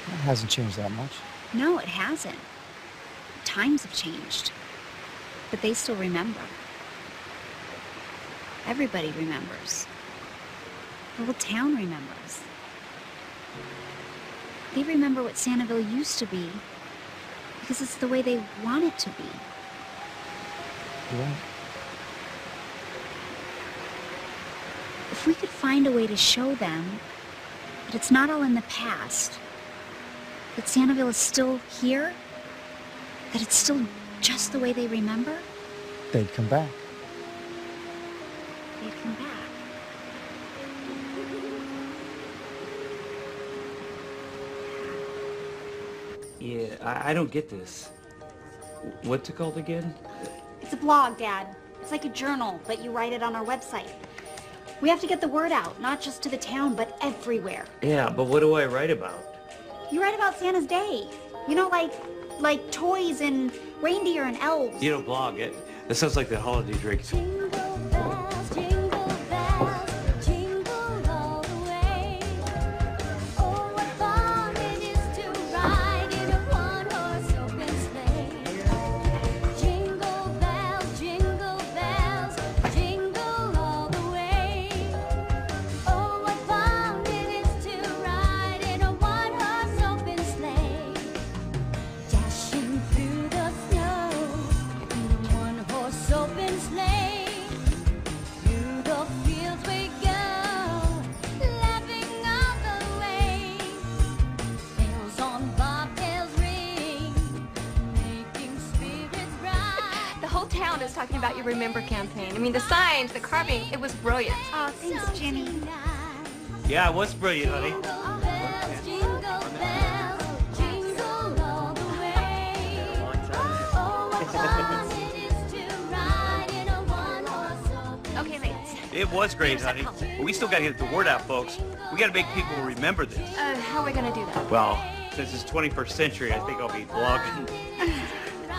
That hasn't changed that much. No, it hasn't. Times have changed. But they still remember. Everybody remembers. The whole town remembers. They remember what Santaville used to be because it's the way they want it to be. You're right. If we could find a way to show them that it's not all in the past, that Santaville is still here, that it's still just the way they remember, They'd come back. they'd come back. Yeah, I don't get this. What's it called again? It's a blog, Dad. It's like a journal, but you write it on our website. We have to get the word out, not just to the town, but everywhere. Yeah, but what do I write about? You write about Santa's day. You know, like toys and reindeer and elves. You don't blog it. That sounds like the holiday drinks. Is talking about your Remember campaign. I mean, the signs, the carving, it was brilliant. Oh, thanks, Jenny. Yeah, it was brilliant, honey. It was great, honey. But we still got to get the word out, folks. We got to make people remember this. How are we gonna do that? Well, since it's 21st century, I think I'll be vlogging.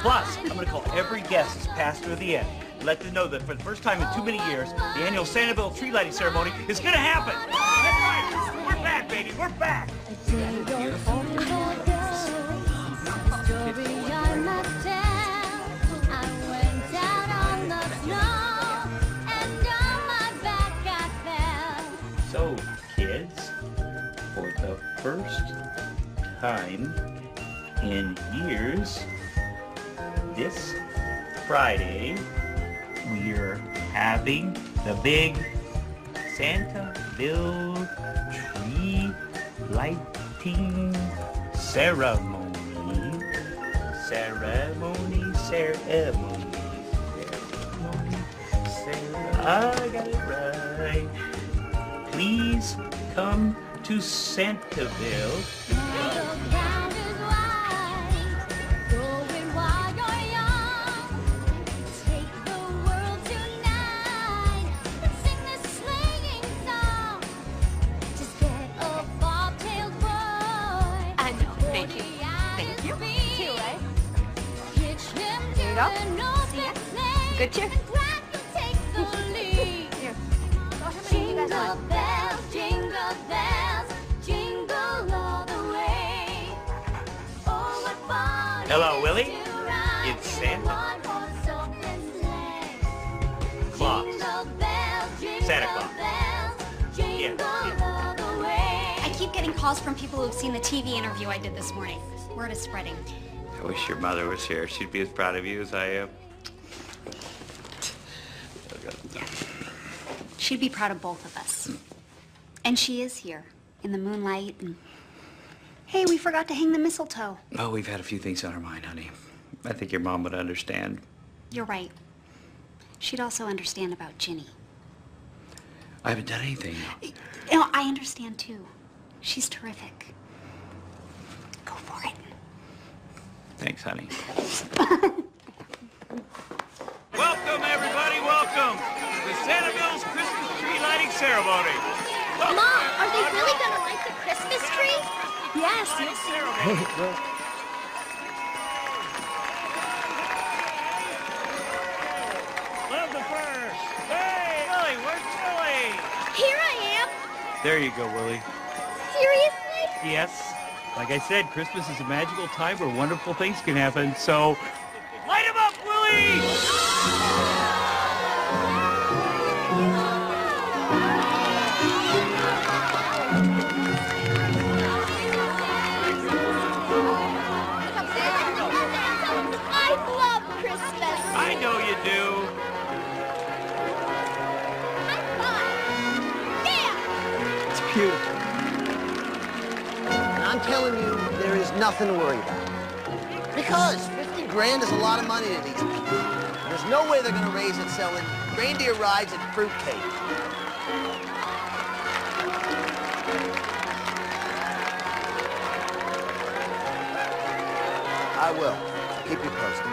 Plus, I'm going to call every guest as passed through the end. Let them know that for the first time in too many years, the annual Sanibel tree lighting ceremony is going to happen. That's right. We're back, baby. We're back. So, kids, for the first time in years, this Friday, we're having the big Santaville tree lighting ceremony. I got it right. Please come to Santaville. Good cheer. Hello, Willie. It's Santa Claus. Santa Claus. Yeah. I keep getting calls from people who've seen the TV interview I did this morning. Word is spreading. I wish your mother was here. She'd be as proud of you as I am. She'd be proud of both of us. And she is here, in the moonlight, and... Hey, we forgot to hang the mistletoe. Oh, we've had a few things on our mind, honey. I think your mom would understand. You're right. She'd also understand about Ginny. I haven't done anything. You know, I understand, too. She's terrific. Go for it. Thanks, honey. Welcome, everybody, welcome to Sanibel's Christmas tree lighting ceremony. Mom, are they really gonna light the Christmas tree? Yes, you'll see. Hey, look. Love the first. Hey, Willie, where's Willie? Here I am. There you go, Willie. Seriously? Yes. Like I said, Christmas is a magical time where wonderful things can happen, so light 'em up, Willie! I know you do. It's beautiful. And I'm telling you, there is nothing to worry about. Because 50 grand is a lot of money to these people. There's no way they're going to raise it selling reindeer rides and fruitcake. I will. I'll keep you posted.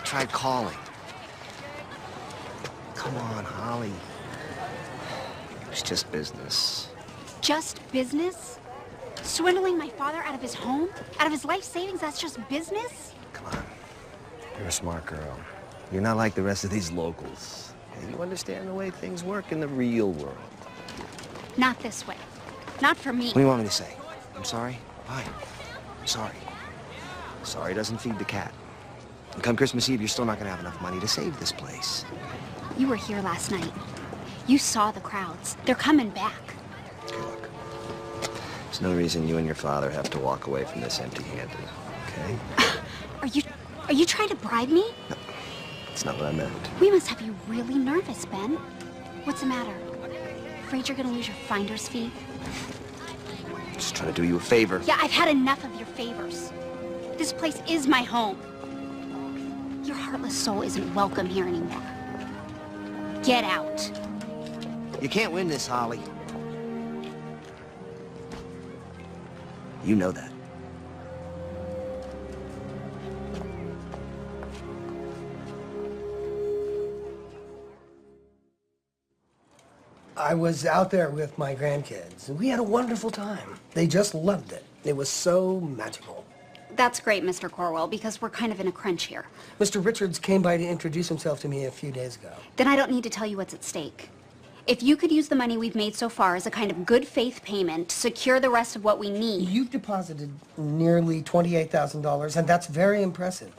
Tried calling. Come on, Holly. It's just business. Just business? Swindling my father out of his home? Out of his life savings? That's just business? Come on. You're a smart girl. You're not like the rest of these locals. And you understand the way things work in the real world. Not this way. Not for me. What do you want me to say? I'm sorry? Fine. I'm sorry. Sorry doesn't feed the cat. And come Christmas Eve, you're still not going to have enough money to save this place. You were here last night. You saw the crowds. They're coming back. Okay, look. There's no reason you and your father have to walk away from this empty-handed, okay? Are you trying to bribe me? No, that's not what I meant. We must have you really nervous, Ben. What's the matter? Afraid you're gonna lose your finder's fee? just trying to do you a favor. Yeah, I've had enough of your favors. This place is my home. Your heartless soul isn't welcome here anymore. Get out. You can't win this, Holly. You know that. I was out there with my grandkids, and we had a wonderful time. They just loved it. It was so magical. That's great, Mr. Corwell, because we're kind of in a crunch here. Mr. Richards came by to introduce himself to me a few days ago. Then I don't need to tell you what's at stake. If you could use the money we've made so far as a kind of good faith payment to secure the rest of what we need. You've deposited nearly $28,000, and that's very impressive.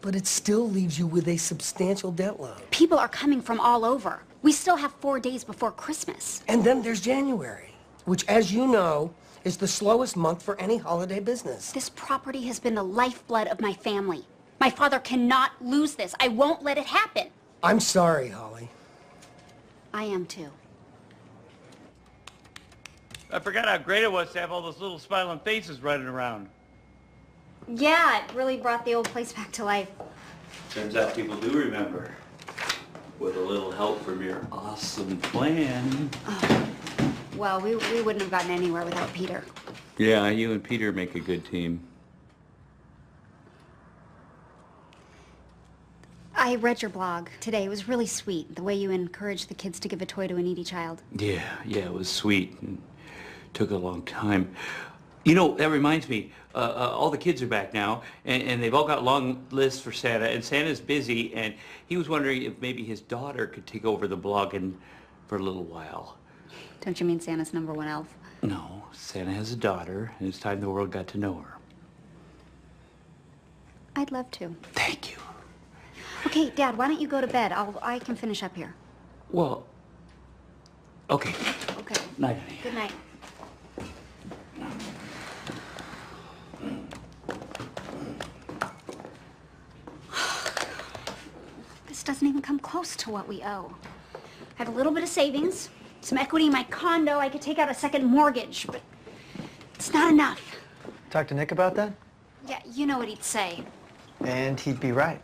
But it still leaves you with a substantial debt load. People are coming from all over. We still have 4 days before Christmas. And then there's January, which, as you know, is the slowest month for any holiday business. This property has been the lifeblood of my family. My father cannot lose this. I won't let it happen. I'm sorry, Holly. I am too. I forgot how great it was to have all those little smiling faces running around. Yeah, it really brought the old place back to life. Turns out people do remember. With a little help from your awesome plan. Oh. Well, we wouldn't have gotten anywhere without Peter. Yeah, you and Peter make a good team. I read your blog today. It was really sweet, the way you encouraged the kids to give a toy to a needy child. Yeah, it was sweet. And took a long time. You know, that reminds me, all the kids are back now, and they've all got long lists for Santa, and Santa's busy, and he was wondering if maybe his daughter could take over the blogging for a little while. Don't you mean Santa's #1 elf? No, Santa has a daughter, and it's time the world got to know her. I'd love to. Thank you. Okay, Dad, why don't you go to bed? I can finish up here. Well, okay. Okay. Night, honey. Good night. This doesn't even come close to what we owe. I have a little bit of savings, some equity in my condo. I could take out a second mortgage, but it's not enough. Talk to Nick about that? Yeah, you know what he'd say. And he'd be right.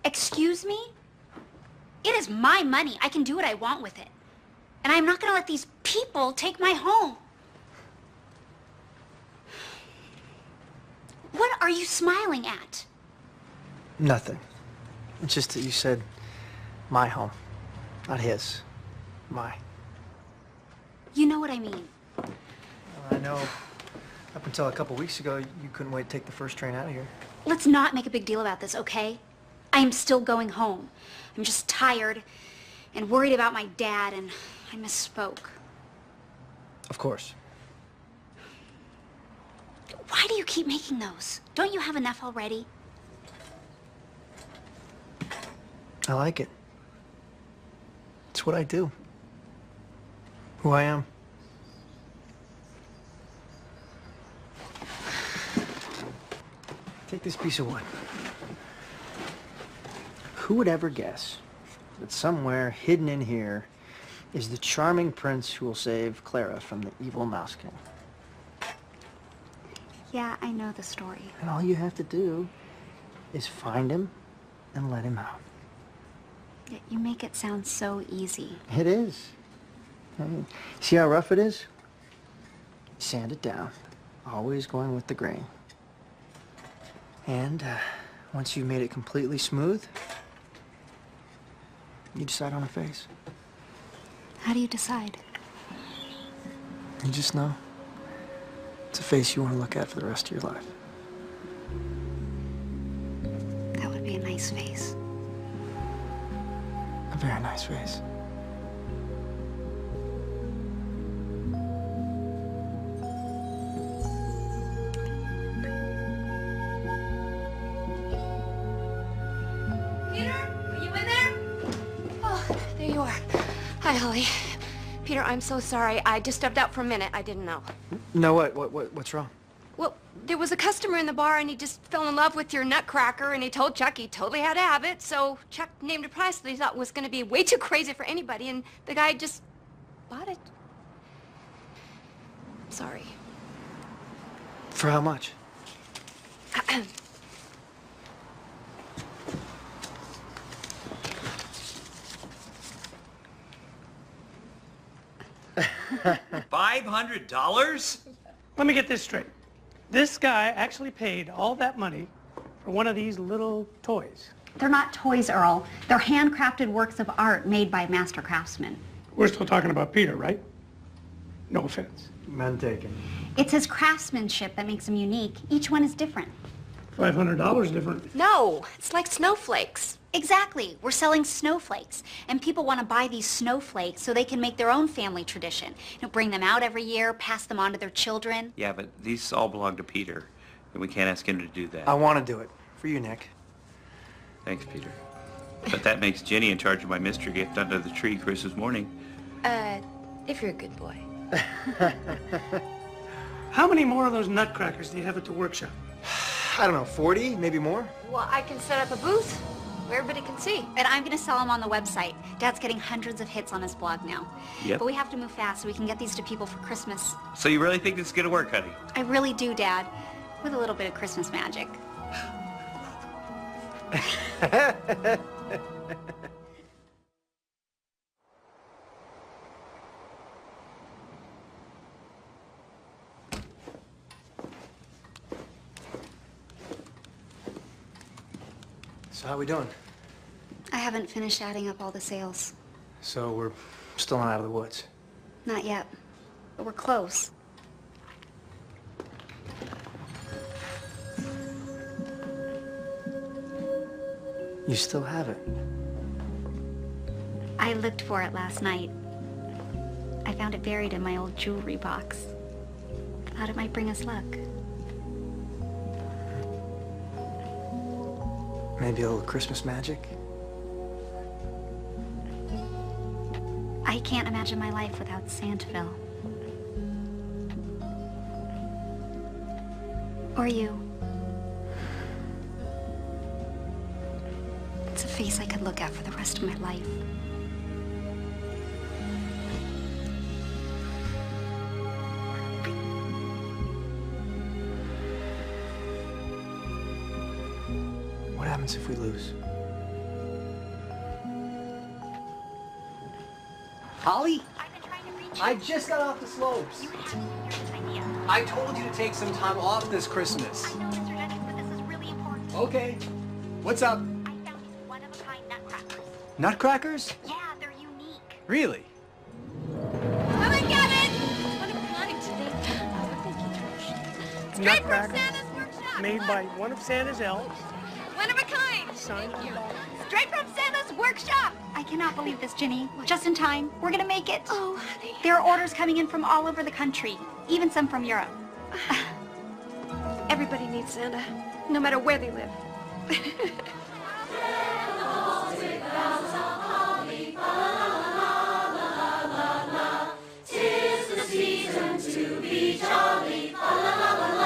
Excuse me? It is my money. I can do what I want with it. And I'm not going to let these people take my home. What are you smiling at? Nothing. It's just that you said my home, not his. My. You know what I mean. I know up until a couple weeks ago, you couldn't wait to take the first train out of here. Let's not make a big deal about this, okay? I am still going home. I'm just tired and worried about my dad, and I misspoke. Of course. Why do you keep making those? Don't you have enough already? I like it. It's what I do. Who I am. Take this piece of wood. Who would ever guess that somewhere hidden in here is the charming prince who will save Clara from the evil Mouse King? Yeah, I know the story. And all you have to do is find him and let him out. Yet you make it sound so easy. It is. I mean, see how rough it is? Sand it down. Always going with the grain. And once you've made it completely smooth, you decide on a face. How do you decide? You just know. It's a face you want to look at for the rest of your life. That would be a nice face. A very nice face. Peter, are you in there? Oh, there you are. Hi, Holly. Peter, I'm so sorry. I just stepped out for a minute. I didn't know. No, what's wrong? Well, there was a customer in the bar, and he just fell in love with your nutcracker, and he told Chuck he totally had to have it, so Chuck named a price that he thought was going to be way too crazy for anybody, and the guy just bought it. Sorry. For how much? $500? Let me get this straight. This guy actually paid all that money for one of these little toys. They're not toys, Earl. They're handcrafted works of art made by master craftsmen. We're still talking about Peter, right? No offense. None taken. It's his craftsmanship that makes them unique. Each one is different. $500 different. No, it's like snowflakes. Exactly. We're selling snowflakes. And people want to buy these snowflakes so they can make their own family tradition. Bring them out every year, pass them on to their children. Yeah, but these all belong to Peter, and we can't ask him to do that. I want to do it. For you, Nick. Thanks, Peter. But that makes Jenny in charge of my mystery gift under the tree Christmas morning. If you're a good boy. How many more of those nutcrackers do you have at the workshop? I don't know, 40, maybe more? Well, I can set up a booth where everybody can see. And I'm going to sell them on the website. Dad's getting hundreds of hits on his blog now. Yep. But we have to move fast so we can get these to people for Christmas. So you really think this is gonna work, honey? I really do, Dad. With a little bit of Christmas magic. So how we doing? I haven't finished adding up all the sales. So we're still not out of the woods. Not yet. But we're close. You still have it. I looked for it last night. I found it buried in my old jewelry box. Thought it might bring us luck. Maybe a little Christmas magic? I can't imagine my life without Santville. Or you. It's a face I could look at for the rest of my life. What happens if we lose? Holly? I just got off the slopes. I told you to take some time off this Christmas. I know, Mr. Jennings, but this is really important. Okay. What's up? I found one-of-a-kind nutcrackers. Nutcrackers? Yeah, they're unique. Really? Come and get it! One of a kind today. Straight from Nutcrackers Santa's workshop. made by one of Santa's elves. One of a kind. Signed Thank you. Straight from Santa's workshop. I cannot believe this, Ginny. Just in time. We're gonna make it. Oh, honey. There are orders coming in from all over the country, even some from Europe. Everybody needs Santa, no matter where they live. Tis the season to be jolly, la la la la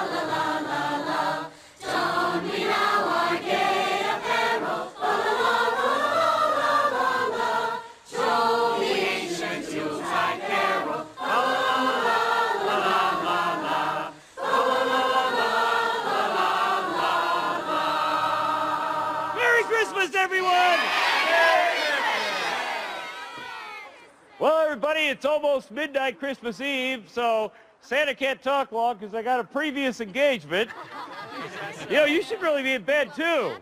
la la la la la. Don we now our gay apparel, la la la la la la la. Troll the ancient Yuletide carol, la la la la la la la. La la la la la la la. Merry Christmas, everyone! Well, everybody, it's almost midnight Christmas Eve, so Santa can't talk long because I got a previous engagement. You know, you should really be in bed, too.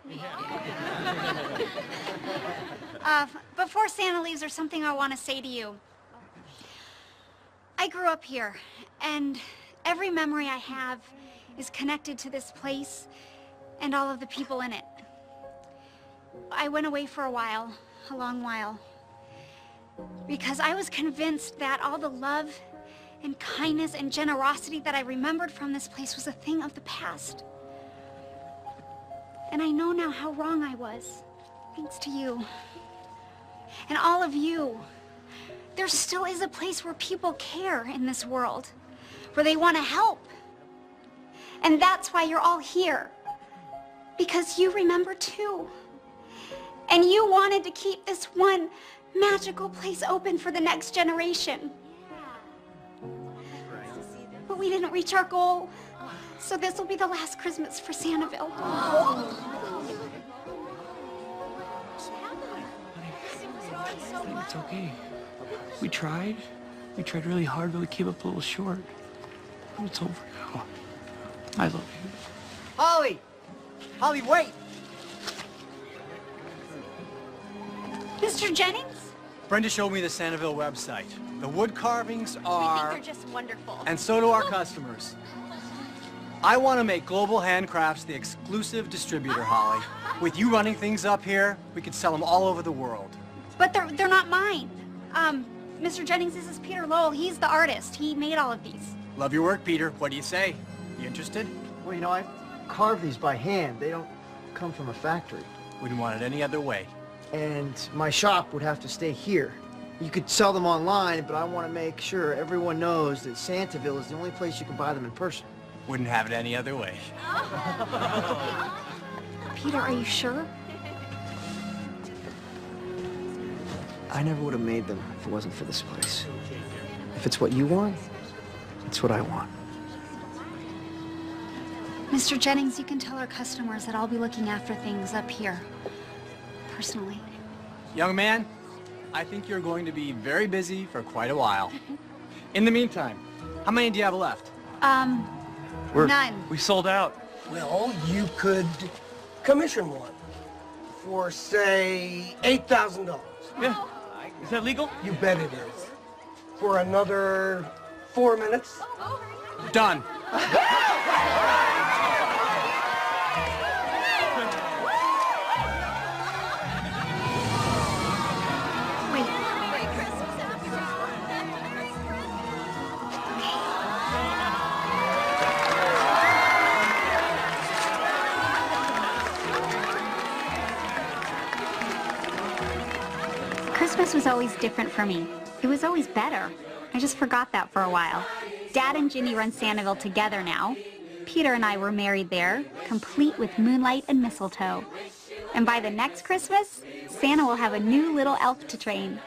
Before Santa leaves, there's something I want to say to you. I grew up here, and every memory I have is connected to this place and all of the people in it. I went away for a while, a long while, because I was convinced that all the love and kindness and generosity that I remembered from this place was a thing of the past. And I know now how wrong I was, thanks to you. And all of you. There still is a place where people care in this world, where they want to help. And that's why you're all here. Because you remember too. And you wanted to keep this one magical place open for the next generation. But we didn't reach our goal. So this will be the last Christmas for Santiville. It's okay. We tried. We tried really hard, but we came up a little short. It's over now. I love you. Holly! Holly, wait! Mr. Jennings? Brenda showed me the Santiville website. The wood carvings are... We think they're just wonderful. And so do our customers. I want to make Global Handcrafts the exclusive distributor, Holly. With you running things up here, we could sell them all over the world. But they're not mine. Mr. Jennings, this is Peter Lowell. He's the artist. He made all of these. Love your work, Peter. What do you say? You interested? Well, you know, I carve these by hand. They don't come from a factory. Wouldn't want it any other way. And my shop would have to stay here. You could sell them online, but I want to make sure everyone knows that Santiville is the only place you can buy them in person. Wouldn't have it any other way. Peter, are you sure? I never would have made them if it wasn't for this place. If it's what you want, it's what I want. Mr. Jennings, you can tell our customers that I'll be looking after things up here, personally. Young man, I think you're going to be very busy for quite a while. In the meantime, how many do you have left? None. We sold out. Well, you could commission one for, say, $8,000. Yeah. Is that legal? You bet it is. For another 4 minutes. Done. Christmas was always different for me. It was always better. I just forgot that for a while. Dad and Ginny run Santiville together now. Peter and I were married there, complete with Moonlight and Mistletoe. And by the next Christmas, Santa will have a new little elf to train.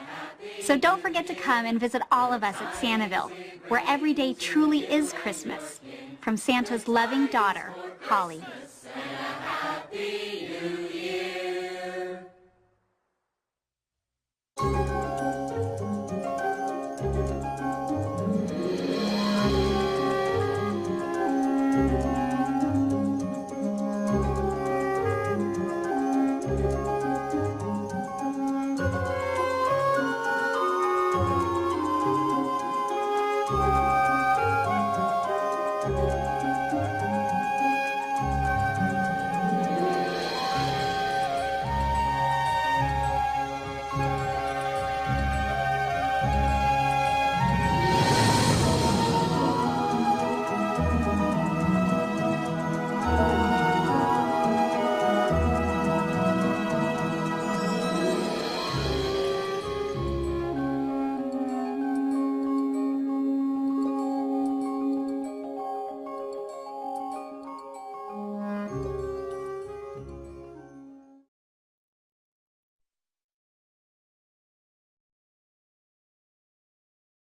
So don't forget to come and visit all of us at Santiville, where every day truly is Christmas. From Santa's loving daughter, Holly.